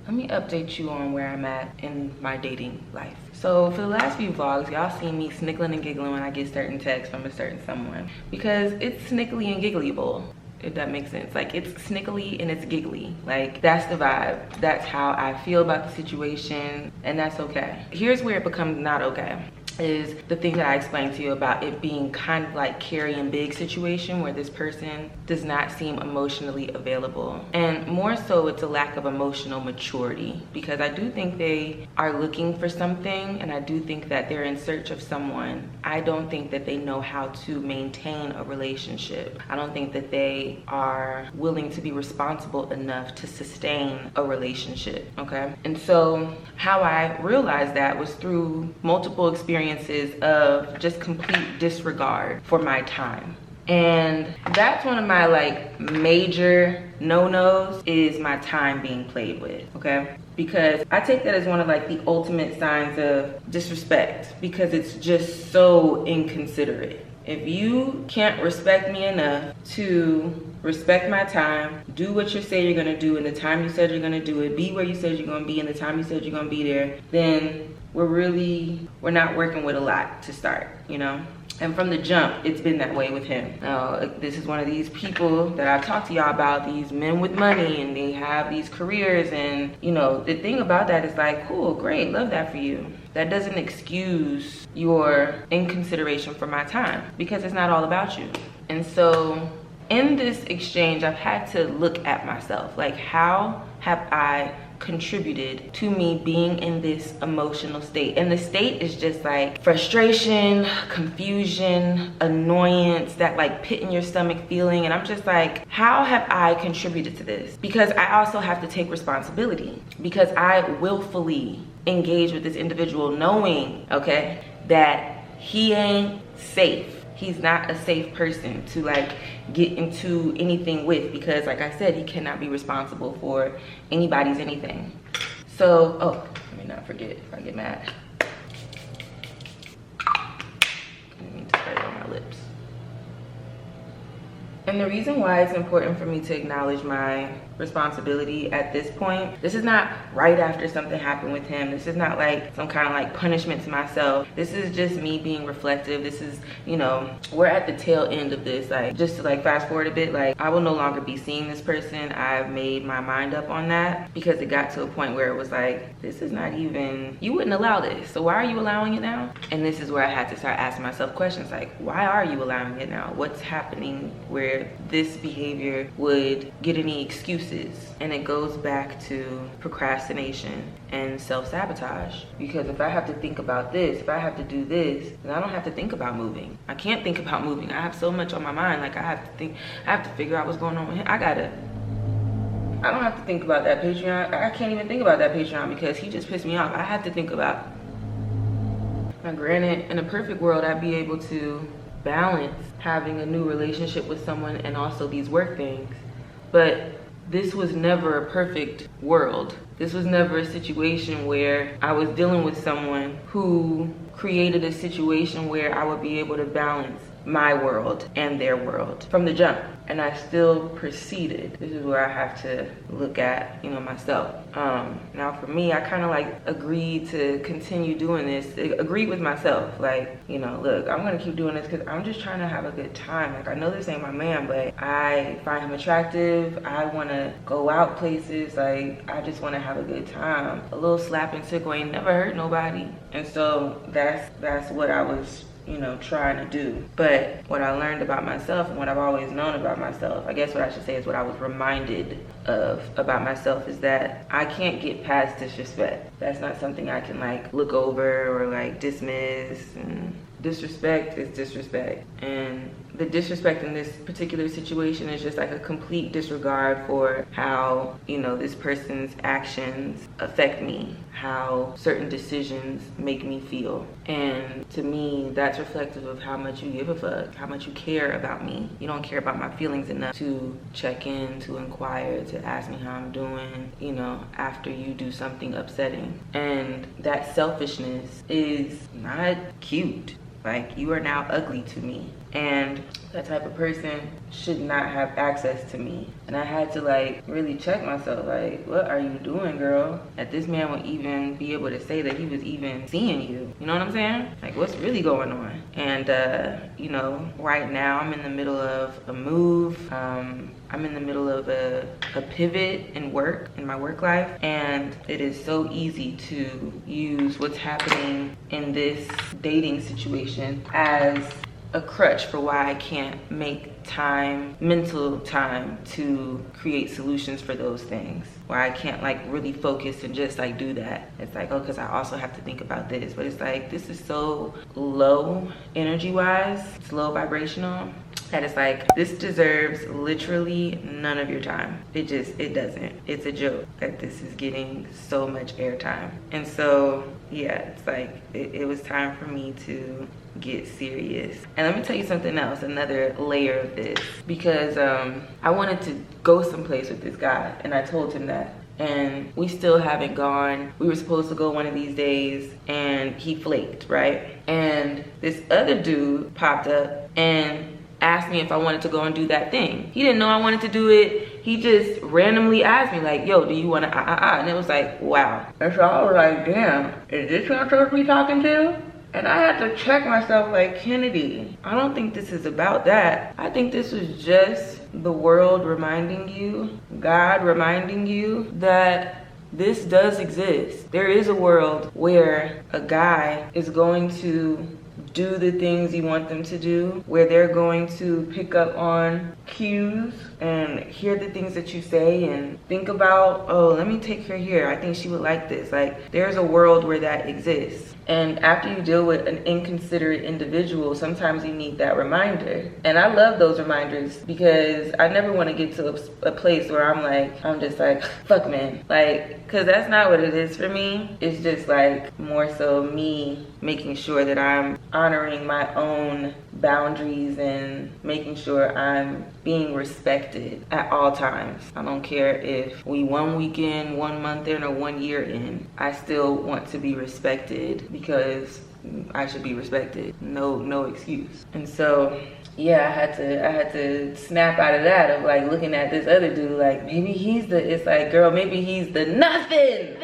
Let me update you on where I'm at in my dating life. So for the last few vlogs, y'all seen me snickling and giggling when I get certain texts from a certain someone. Because it's snickly and gigglyable, if that makes sense. Like, it's snickly and it's giggly. Like, that's the vibe. That's how I feel about the situation, and that's okay. Here's where it becomes not okay. Is the thing that I explained to you about it being kind of like Carrie and Big situation, where this person does not seem emotionally available. And more so, it's a lack of emotional maturity, because I do think they are looking for something, and I do think that they're in search of someone. I don't think that they know how to maintain a relationship. I don't think that they are willing to be responsible enough to sustain a relationship, okay? And so how I realized that was through multiple experiences experiences of just complete disregard for my time. And that's one of my like major no-nos, is my time being played with, okay? Because I take that as one of like the ultimate signs of disrespect, because it's just so inconsiderate. If you can't respect me enough to respect my time, do what you say you're gonna do in the time you said you're gonna do it, be where you said you're gonna be in the time you said you're gonna be there, then we're not working with a lot to start, you know? And from the jump, it's been that way with him. Now, this is one of these people that I've talked to y'all about, these men with money, and they have these careers, and you know, the thing about that is like, cool, great, love that for you. That doesn't excuse your inconsideration for my time, because it's not all about you. And so in this exchange, I've had to look at myself, like, how have I contributed to me being in this emotional state? And the state is just like frustration, confusion, annoyance, that like pit in your stomach feeling. And I'm just like, how have I contributed to this? Because I also have to take responsibility, because I willfully engage with this individual knowing, okay, that he ain't safe. He's not a safe person to like get into anything with, because like I said, he cannot be responsible for anybody's anything. So, oh, let me not forget if I get mad. I didn't mean to spray it on my lips. And the reason why it's important for me to acknowledge my responsibility at this point, this is not right after something happened with him. This is not like some kind of like punishment to myself. This is just me being reflective. This is, you know, we're at the tail end of this. Like, just to like fast forward a bit, like I will no longer be seeing this person. I've made my mind up on that, because it got to a point where it was like, this is not even, you wouldn't allow this, so why are you allowing it now? And this is where I had to start asking myself questions like, why are you allowing it now? What's happening where this behavior would get any excuses? And it goes back to procrastination and self-sabotage. Because if I have to think about this, if I have to do this, then I don't have to think about moving. I can't think about moving. I have so much on my mind. Like, I have to figure out what's going on with him. I don't have to think about that Patreon. I can't even think about that Patreon, because he just pissed me off. I have to think about, now granted, in a perfect world, I'd be able to balance having a new relationship with someone and also these work things. But this was never a perfect world. This was never a situation where I was dealing with someone who created a situation where I would be able to balance my world and their world from the jump. And I still proceeded. This is where I have to look at, you know, myself. Now for me, I kind of like agreed to continue doing this, agreed with myself. Like, you know, look, I'm gonna keep doing this because I'm just trying to have a good time. Like, I know this ain't my man, but I find him attractive. I wanna go out places. Like, I just wanna have a good time. A little slap and tickle ain't never hurt nobody. And so that's what I was, you know, trying to do. But what I learned about myself and what I've always known about myself, I guess what I should say is what I was reminded of about myself, is that I can't get past disrespect. That's not something I can like look over or like dismiss. And disrespect is disrespect. And the disrespect in this particular situation is just like a complete disregard for how, you know, this person's actions affect me, how certain decisions make me feel. And to me, that's reflective of how much you give a fuck, how much you care about me. You don't care about my feelings enough to check in, to inquire, to ask me how I'm doing, you know, after you do something upsetting. And that selfishness is not cute. Like, you are now ugly to me. And that type of person should not have access to me. And I had to like really check myself, like, what are you doing, girl? That this man would even be able to say that he was even seeing you. You know what I'm saying? Like, what's really going on? And you know, right now I'm in the middle of a move. I'm in the middle of a pivot in work, in my work life. And it is so easy to use what's happening in this dating situation as a crutch for why I can't make time, mental time, to create solutions for those things. Where I can't like really focus and just like do that. It's like, oh, because I also have to think about this. But it's like, this is so low energy wise, it's low vibrational. that it's like, this deserves literally none of your time. It doesn't. It's a joke that this is getting so much airtime. And so yeah, it's like it was time for me to get serious. And let me tell you something else, another layer of this, because I wanted to go someplace with this guy, and I told him that, and we still haven't gone. We were supposed to go one of these days, and he flaked, right? And this other dude popped up and asked me if I wanted to go and do that thing. He didn't know I wanted to do it. He just randomly asked me like, yo, do you want to And it was like, wow. And so I was like, damn, is this who I'm supposed to be talking to? And I had to check myself like, Kennedy, I don't think this is about that. I think this is just the world reminding you, God reminding you that this does exist. There is a world where a guy is going to do the things you want them to do, where they're going to pick up on cues and hear the things that you say and think about, oh, let me take her here. I think she would like this. Like, there's a world where that exists. And after you deal with an inconsiderate individual, sometimes you need that reminder. And I love those reminders because I never want to get to a place where I'm just like, fuck man. Like, cause that's not what it is for me. It's just like more so me making sure that I'm honoring my own boundaries and making sure I'm being respected at all times. I don't care if we 1 week in, 1 month in, or 1 year in. I still want to be respected because I should be respected. No excuse. And so yeah, I had to snap out of that of like looking at this other dude like, maybe it's like, girl, maybe he's the nothing.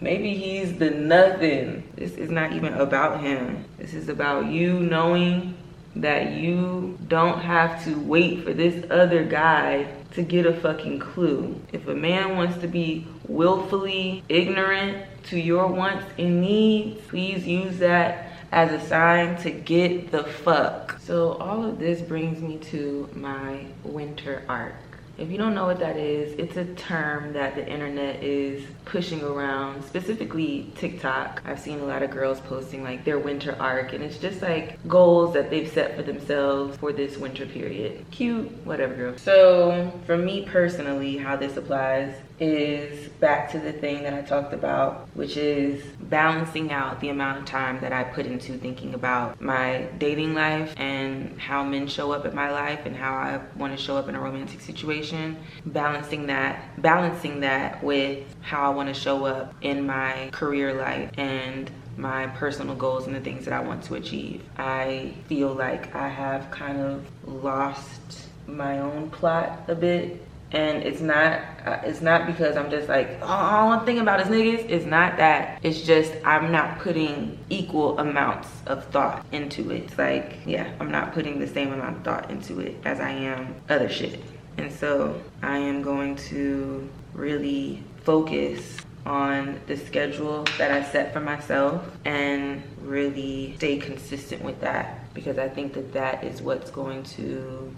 Maybe he's the nothing. This is not even about him. This is about you knowing that you don't have to wait for this other guy to get a fucking clue. If a man wants to be willfully ignorant to your wants and needs, please use that as a sign to get the fuck. So all of this brings me to my winter arc. If you don't know what that is, it's a term that the internet is pushing around, specifically TikTok. I've seen a lot of girls posting like their winter arc, and it's just like goals that they've set for themselves for this winter period. Cute, whatever, girl. So for me personally, how this applies is back to the thing that I talked about, which is balancing out the amount of time that I put into thinking about my dating life and how men show up in my life and how I want to show up in a romantic situation. Balancing that with how I want to show up in my career life and my personal goals and the things that I want to achieve. I feel like I have kind of lost my own plot a bit. And it's not because I'm just like, oh, all I'm thinking about is niggas. It's not that. It's just I'm not putting equal amounts of thought into it. It's like, yeah, I'm not putting the same amount of thought into it as I am other shit. And so I am going to really focus on the schedule that I set for myself and really stay consistent with that, because I think that that is what's going to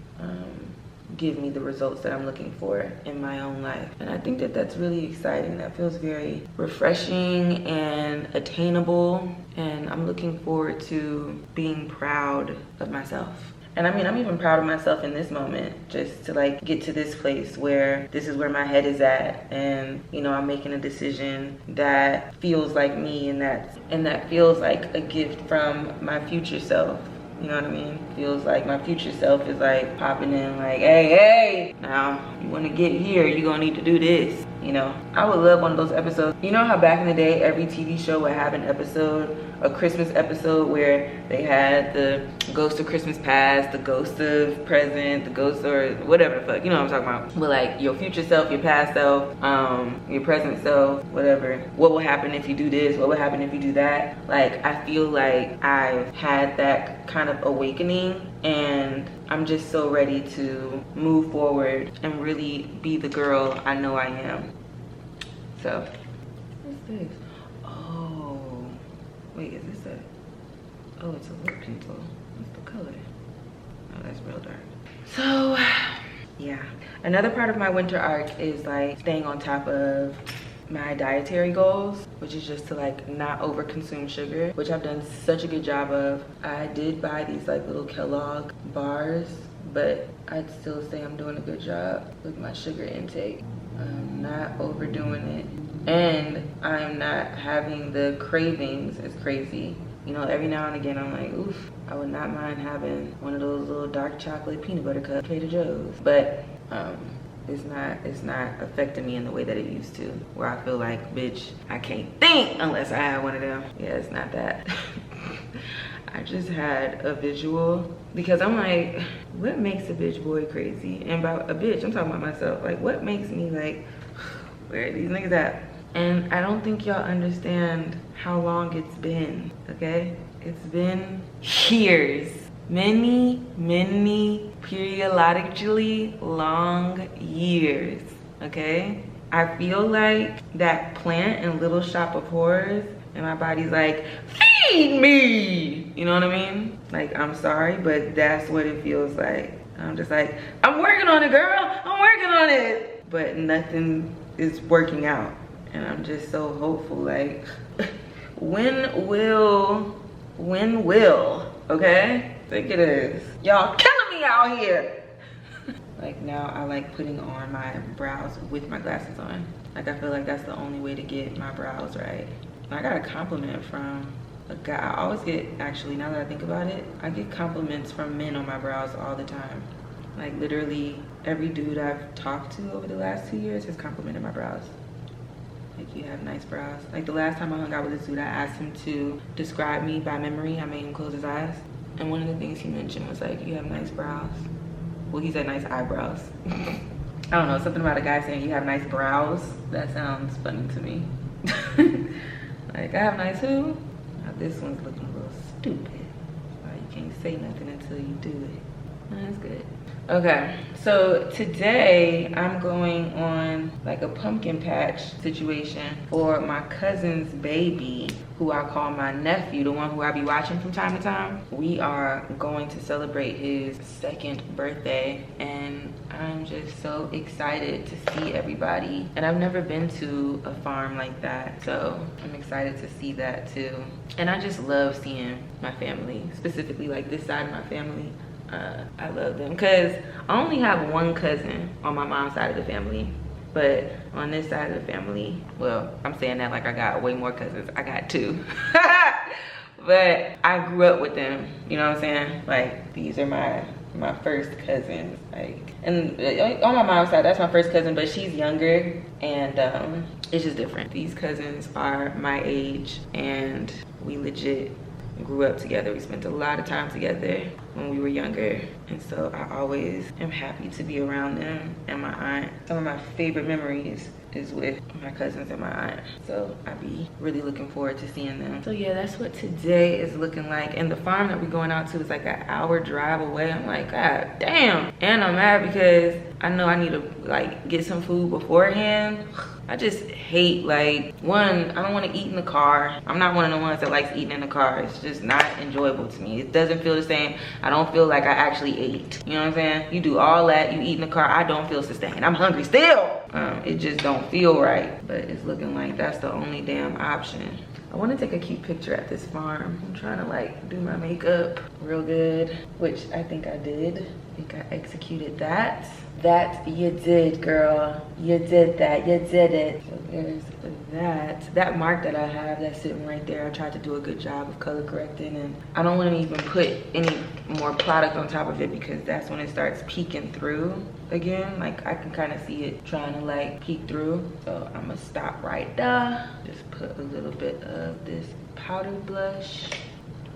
give me the results that I'm looking for in my own life. And I think that that's really exciting. That feels very refreshing and attainable, and I'm looking forward to being proud of myself. And I mean, I'm even proud of myself in this moment, just to like get to this place where this is where my head is at, and you know, I'm making a decision that feels like me, and that feels like a gift from my future self. You know what I mean? Feels like my future self is like popping in like, hey, now you want to get here, you're gonna need to do this. You know, I would love one of those episodes. You know how back in the day, every TV show would have an episode, a Christmas episode, where they had the ghost of Christmas past, the ghost of present, the ghost or whatever the fuck, you know what I'm talking about. But like your future self, your past self, your present self, whatever. What will happen if you do this? What will happen if you do that? Like, I feel like I've had that kind of awakening, and I'm just so ready to move forward and really be the girl I know I am. So, what's this? Oh, wait, is this oh, it's a lip pencil. What's the color? Oh, that's real dark. So, yeah. Another part of my winter arc is like staying on top of my dietary goals, which is just to like not over consume sugar, which I've done such a good job of. I did buy these like little Kellogg bars, but I'd still say I'm doing a good job with my sugar intake. I'm not overdoing it, and I'm not having the cravings as crazy. You know, every now and again I'm like, oof, I would not mind having one of those little dark chocolate peanut butter cups, Trader Joe's, but it's not affecting me in the way that it used to, where I feel like, bitch, I can't think unless I have one of them. Yeah, it's not that. I just had a visual because I'm like, what makes a bitch boy crazy? And by a bitch, I'm talking about myself. Like, what makes me like, where are these niggas at? And I don't think y'all understand how long it's been, okay? It's been years. Many, many periodically long years, okay? I feel like that plant in Little Shop of Horrors, and my body's like, feed me! You know what I mean? Like, I'm sorry, but that's what it feels like. I'm just like, I'm working on it, girl! I'm working on it! But nothing is working out. And I'm just so hopeful, like, when will, okay? Think it is. Y'all killing me out here. Like, now I like putting on my brows with my glasses on. Like, I feel like that's the only way to get my brows right. I got a compliment from a guy. I always get, actually, now that I think about it, I get compliments from men on my brows all the time. Like, literally every dude I've talked to over the last 2 years has complimented my brows. Like, you have nice brows. Like, the last time I hung out with this dude, I asked him to describe me by memory. I made him close his eyes. And one of the things he mentioned was like, you have nice brows. Well, he said nice eyebrows. I don't know, something about a guy saying you have nice brows. That sounds funny to me. Like, I have nice who? Now, this one's looking a little stupid. You can't say nothing until you do it. That's good. Okay, so today I'm going on like a pumpkin patch situation for my cousin's baby, who I call my nephew, the one who I be watching from time to time. We are going to celebrate his 2nd birthday, and I'm just so excited to see everybody. And I've never been to a farm like that, so I'm excited to see that too. And I just love seeing my family, specifically like this side of my family. I love them because I only have one cousin on my mom's side of the family, but on this side of the family, well, I'm saying that like I got way more cousins. I got 2. But I grew up with them, you know what I'm saying? Like, these are my first cousins. Like, and on my mom's side, that's my first cousin, but she's younger, and it's just different. These cousins are my age, and we legit grew up together. We spent a lot of time together when we were younger, and so I always am happy to be around them and my aunt. Some of my favorite memories is with my cousins and my aunt, so I be really looking forward to seeing them. So yeah, that's what today is looking like. And the farm that we're going out to is like an hour drive away. I'm like, god damn. And I'm mad because I know I need to like get some food beforehand. I just hate, like, one, I don't want to eat in the car. I'm not one of the ones that likes eating in the car. It's just not enjoyable to me. It doesn't feel the same. I don't feel like I actually ate. You know what I'm saying? You do all that, you eat in the car, I don't feel sustained. I'm hungry still. It just don't feel right. But it's looking like that's the only damn option. I want to take a cute picture at this farm. I'm trying to like do my makeup real good, which I think I did. I think I executed that. That you did, girl. You did that. You did it. So there's that. That mark that I have that's sitting right there, I tried to do a good job of color correcting, and I don't want to even put any more product on top of it because that's when it starts peeking through again. Like, I can kind of see it trying to like peek through. So I'm gonna stop right there. Just put a little bit of this powder blush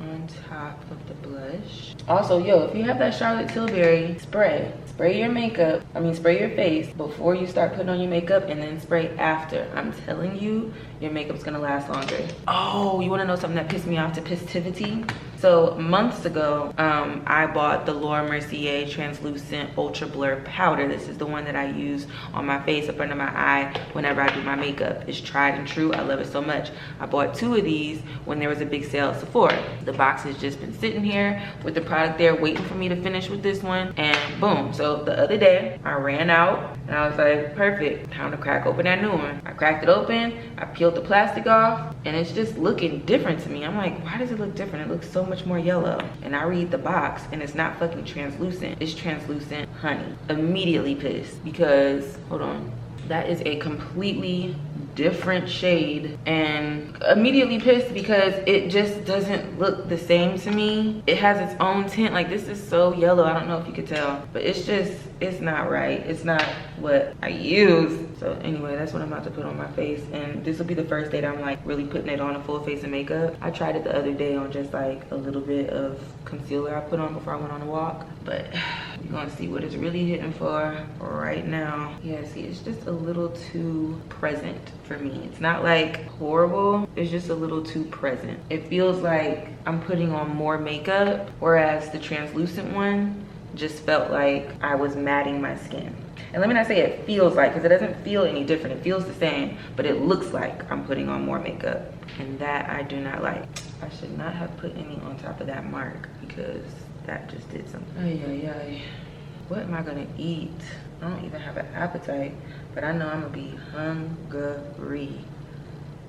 on top of the blush. Also, yo, if you have that Charlotte Tilbury spray your makeup, spray your face before you start putting on your makeup, and then spray after. I'm telling you, your makeup's gonna last longer. Oh, you wanna know something that pissed me off to positivity? So months ago, I bought the Laura Mercier Translucent Ultra Blur Powder. This is the one that I use on my face, up under my eye, whenever I do my makeup. It's tried and true. I love it so much. I bought 2 of these when there was a big sale at Sephora. The box has just been sitting here with the product there waiting for me to finish with this one, and boom. So the other day I ran out and I was like, perfect, time to crack open that new one. I cracked it open, I peeled the plastic off, and it's just looking different to me. I'm like, why does it look different? It looks so much more yellow. And I read the box and it's not fucking translucent. It's translucent honey. Immediately pissed because, hold on, that is a completely different shade, and immediately pissed because it just doesn't look the same to me. It has its own tint. Like, this is so yellow. I don't know if you could tell, but it's just, it's not right. It's not what I use. So anyway, that's what I'm about to put on my face, and this will be the first day that I'm like really putting it on a full face of makeup. I tried it the other day on just like a little bit of concealer I put on before I went on a walk, but you're gonna see what it's really hitting for right now. Yeah, see, it's just a little too present for me. It's not like horrible, it's just a little too present. It feels like I'm putting on more makeup, whereas the translucent one just felt like I was matting my skin. And let me not say it feels like, because it doesn't feel any different. It feels the same, but it looks like I'm putting on more makeup, and that I do not like. I should not have put any on top of that mark because that just did something. Ay, ay, ay. What am I gonna eat? I don't even have an appetite, but I know I'm gonna be hungry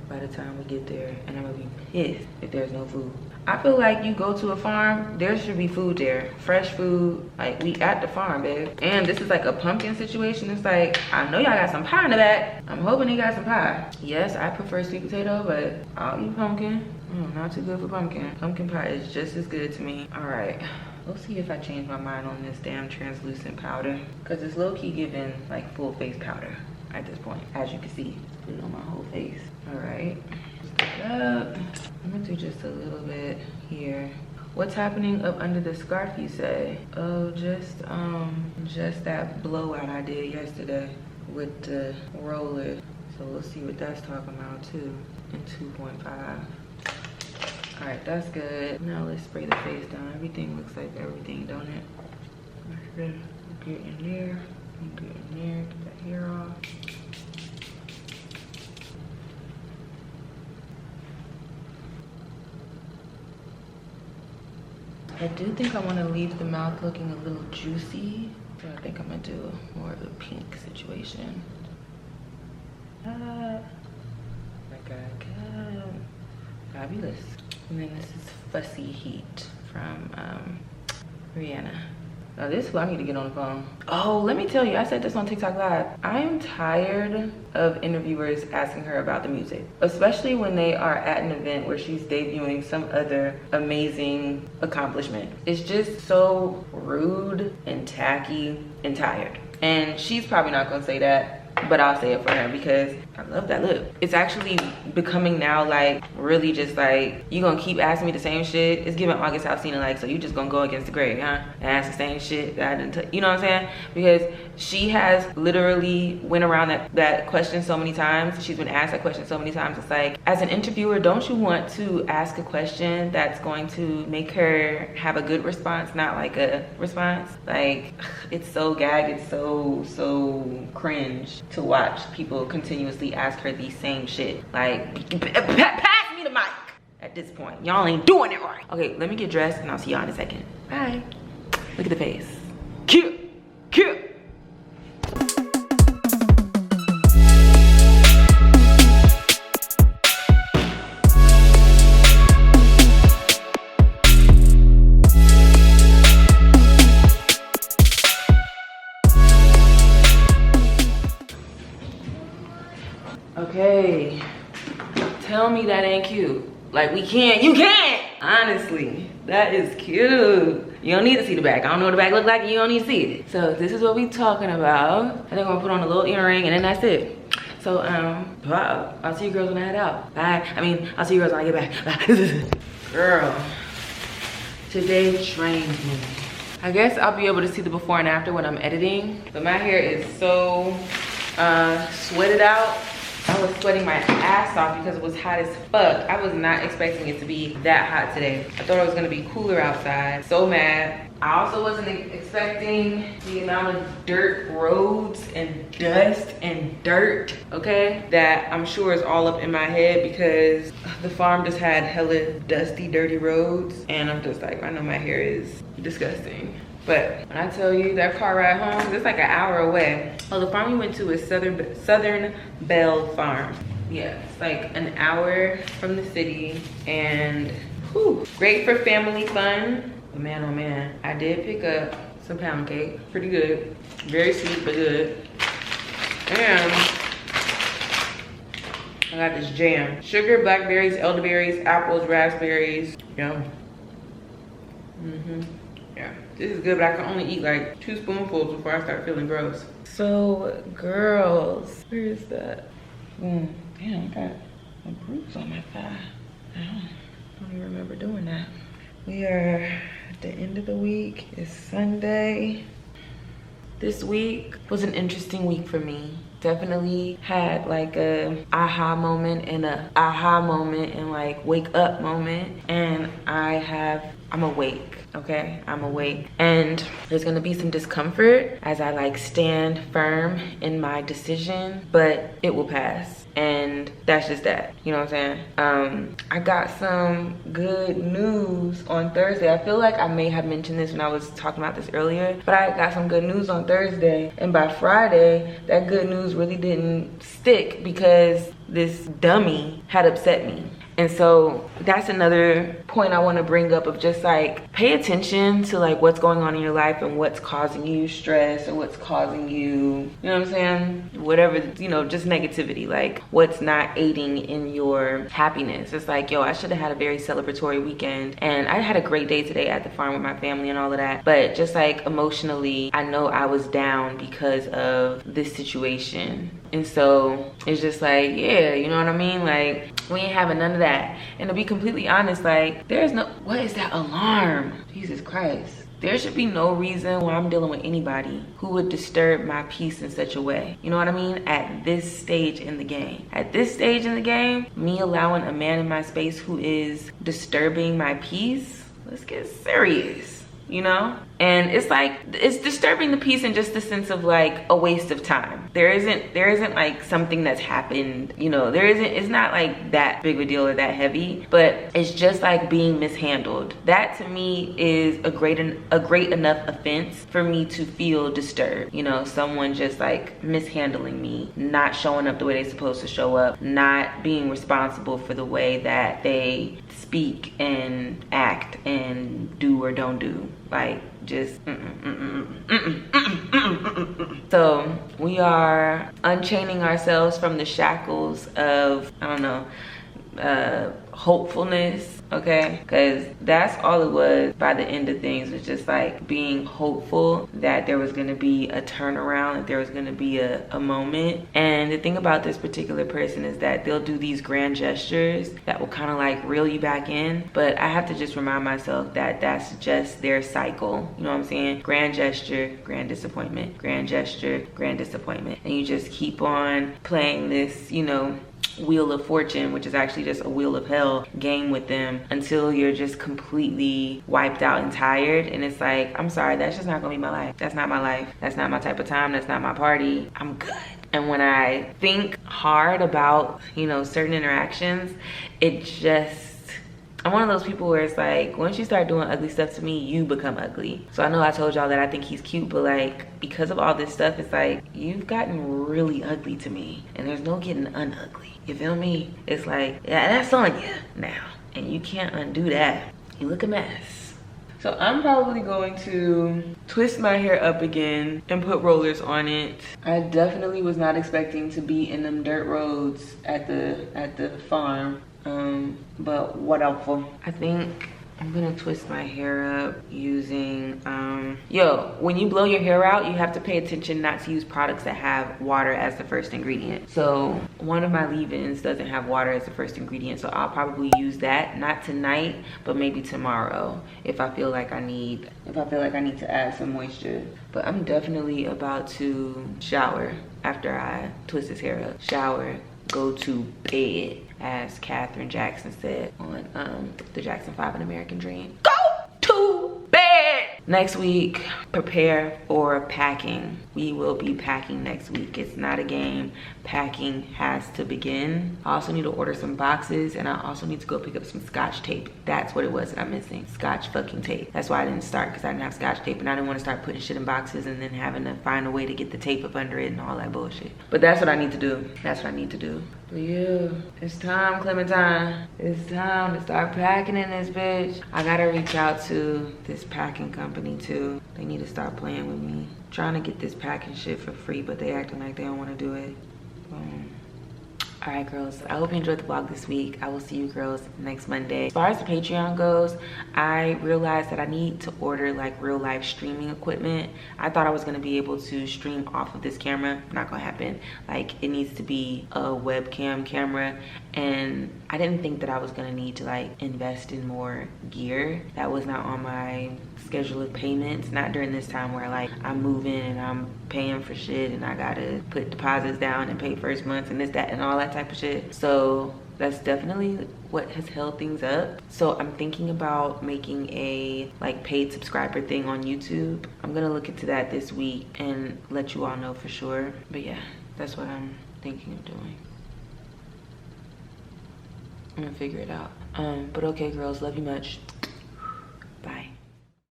by the time we get there, and I'm gonna be pissed if there's no food. I feel like you go to a farm, there should be food there. Fresh food, like we at the farm, babe. And this is like a pumpkin situation. It's like, I know y'all got some pie in the back. I'm hoping they got some pie. Yes, I prefer sweet potato, but I'll eat pumpkin. Not too good for pumpkin. Pumpkin pie is just as good to me. All right, we'll see if I change my mind on this damn translucent powder, because it's low-key giving like full face powder at this point, as you can see. Put it on my whole face. All right, up. I'm gonna do just a little bit here. What's happening up under the scarf, you say? Oh, just that blowout I did yesterday with the roller. So we'll see what that's talking about too in 2.5. All right, that's good. Now let's spray the face down. Everything looks like everything, don't it? Get in there, get in there, get that hair off. I do think I want to leave the mouth looking a little juicy, so I think I'm gonna do more of a pink situation. My God, fabulous. And then this is Fussy Heat from Rihanna. Now this, I need to get on the phone. Oh, let me tell you, I said this on TikTok Live. I am tired of interviewers asking her about the music, especially when they are at an event where she's debuting some other amazing accomplishment. It's just so rude and tacky and tired. And she's probably not gonna say that, but I'll say it for her because I love that look. It's actually becoming now like really just like, you gonna keep asking me the same shit? It's giving August Alsina, like, so you just gonna go against the grain, huh? And ask the same shit that I didn't, you know what I'm saying? Because she has literally went around that question so many times. She's been asked that question so many times. It's like, as an interviewer, don't you want to ask a question that's going to make her have a good response, not like a response? Like, it's so gagged, it's so cringe to watch people continuously ask her the same shit. Like, pass me the mic at this point. Y'all ain't doing it right. Okay, let me get dressed and I'll see y'all in a second. Bye. Look at the face. Cute, cute. Okay, tell me that ain't cute. Like, we can't, you can't. Honestly, that is cute. You don't need to see the back. I don't know what the back look like, and you don't need to see it. So this is what we talking about. I think I'm gonna put on a little earring and then that's it. So, I'll see you girls when I head out. Bye. I mean, I'll see you girls when I get back. Bye. Girl, today trained me. I guess I'll be able to see the before and after when I'm editing, but my hair is so sweated out. I was sweating my ass off because it was hot as fuck. I was not expecting it to be that hot today. I thought it was gonna be cooler outside. So mad. I also wasn't expecting the amount of dirt roads and dust and dirt, okay, that I'm sure is all up in my head because the farm just had hella dusty, dirty roads. And I'm just like, I know my hair is disgusting. But when I tell you that car ride home, it's like an hour away. Oh, the farm we went to is Southern Belle Farm. Yeah, it's like an hour from the city and whew, great for family fun. But man, oh man, I did pick up some pound cake. Pretty good. Very sweet, but good. And I got this jam. Sugar, blackberries, elderberries, apples, raspberries. Yum. Yeah, this is good, but I can only eat like 2 spoonfuls before I start feeling gross. So, girls, where is that? Damn, I got a bruise on my thigh. I don't even remember doing that. We are at the end of the week. It's Sunday. This week was an interesting week for me. Definitely had like a aha moment and a aha moment and like wake up moment. And I'm awake, okay? I'm awake. And there's gonna be some discomfort as I like stand firm in my decision, but it will pass. And that's just that, you know what I'm saying? I got some good news on Thursday. I feel like I may have mentioned this when I was talking about this earlier, but I got some good news on Thursday. And by Friday, that good news really didn't stick because this dummy had upset me. And so that's another point I want to bring up of just like pay attention to like what's going on in your life and what's causing you stress or what's causing you, you know what I'm saying? Whatever, you know, just negativity, like what's not aiding in your happiness. It's like, yo, I should have had a very celebratory weekend and I had a great day today at the farm with my family and all of that. But just like emotionally, I know I was down because of this situation. And so it's just like, yeah, you know what I mean? Like, we ain't having none of that. And to be completely honest, like, there's no, what is that alarm? Jesus Christ. There should be no reason why I'm dealing with anybody who would disturb my peace in such a way. You know what I mean? At this stage in the game. At this stage in the game, me allowing a man in my space who is disturbing my peace, let's get serious. You know? And it's like, it's disturbing the peace in just the sense of like a waste of time. There isn't like something that's happened, you know, it's not like that big of a deal or that heavy, but it's just like being mishandled. That to me is a great enough offense for me to feel disturbed. You know, someone just like mishandling me, not showing up the way they're supposed to show up, not being responsible for the way that they speak and act and do or don't do. Like, just So we are unchaining ourselves from the shackles of, I don't know, hopefulness, okay? Because that's all it was by the end of things, was just like being hopeful that there was gonna be a turnaround, that there was gonna be a moment. And the thing about this particular person is that they'll do these grand gestures that will kind of like reel you back in, but I have to just remind myself that that's just their cycle. You know what I'm saying? Grand gesture, grand disappointment, grand gesture, grand disappointment. And you just keep on playing this, you know, Wheel of Fortune, which is actually just a Wheel of Hell game with them, until you're just completely wiped out and tired. And it's like, I'm sorry, that's just not gonna be my life. That's not my life. That's not my type of time. That's not my party. I'm good. And when I think hard about, you know, certain interactions, it just, I'm one of those people where it's like, once you start doing ugly stuff to me, you become ugly. So I know I told y'all that I think he's cute, but like, because of all this stuff, it's like, you've gotten really ugly to me and there's no getting unugly. You feel me? It's like, yeah, that's on you now. And you can't undo that. You look a mess. So I'm probably going to twist my hair up again and put rollers on it. I definitely was not expecting to be in them dirt roads at the farm. But whatever. I think I'm gonna twist my hair up using, when you blow your hair out, you have to pay attention not to use products that have water as the first ingredient. So one of my leave-ins doesn't have water as the first ingredient, so I'll probably use that, not tonight, but maybe tomorrow if I feel like I need to add some moisture. But I'm definitely about to shower after I twist his hair up. Shower, go to bed, as Katherine Jackson said on the Jackson 5 An American Dream. Go to bed! Next week, prepare for packing. We will be packing next week. It's not a game. Packing has to begin. I also need to order some boxes, and I also need to go pick up some Scotch tape. That's what it was that I'm missing. Scotch fucking tape. That's why I didn't start, because I didn't have Scotch tape, and I didn't want to start putting shit in boxes and then having to find a way to get the tape up under it and all that bullshit. But that's what I need to do. That's what I need to do. But yeah, it's time, Clementine. It's time to start packing in this bitch. I gotta reach out to this packing company too. They need to start playing with me. Trying to get this packing shit for free, but they acting like they don't want to do it. All right, girls, I hope you enjoyed the vlog this week. I will see you girls next Monday. As far as the Patreon goes, I realized that I need to order like real life streaming equipment. I thought I was gonna be able to stream off of this camera. Not gonna happen. Like, it needs to be a webcam camera, and I didn't think that I was gonna need to like invest in more gear. That was not on my schedule of payments, not during this time where like I'm moving and I'm paying for shit and I gotta put deposits down and pay first months and this, that, and all that type of shit. So that's definitely what has held things up. So I'm thinking about making a like paid subscriber thing on YouTube. I'm gonna look into that this week and let you all know for sure. But yeah, that's what I'm thinking of doing. I'm gonna figure it out. But okay, girls, love you much. Bye.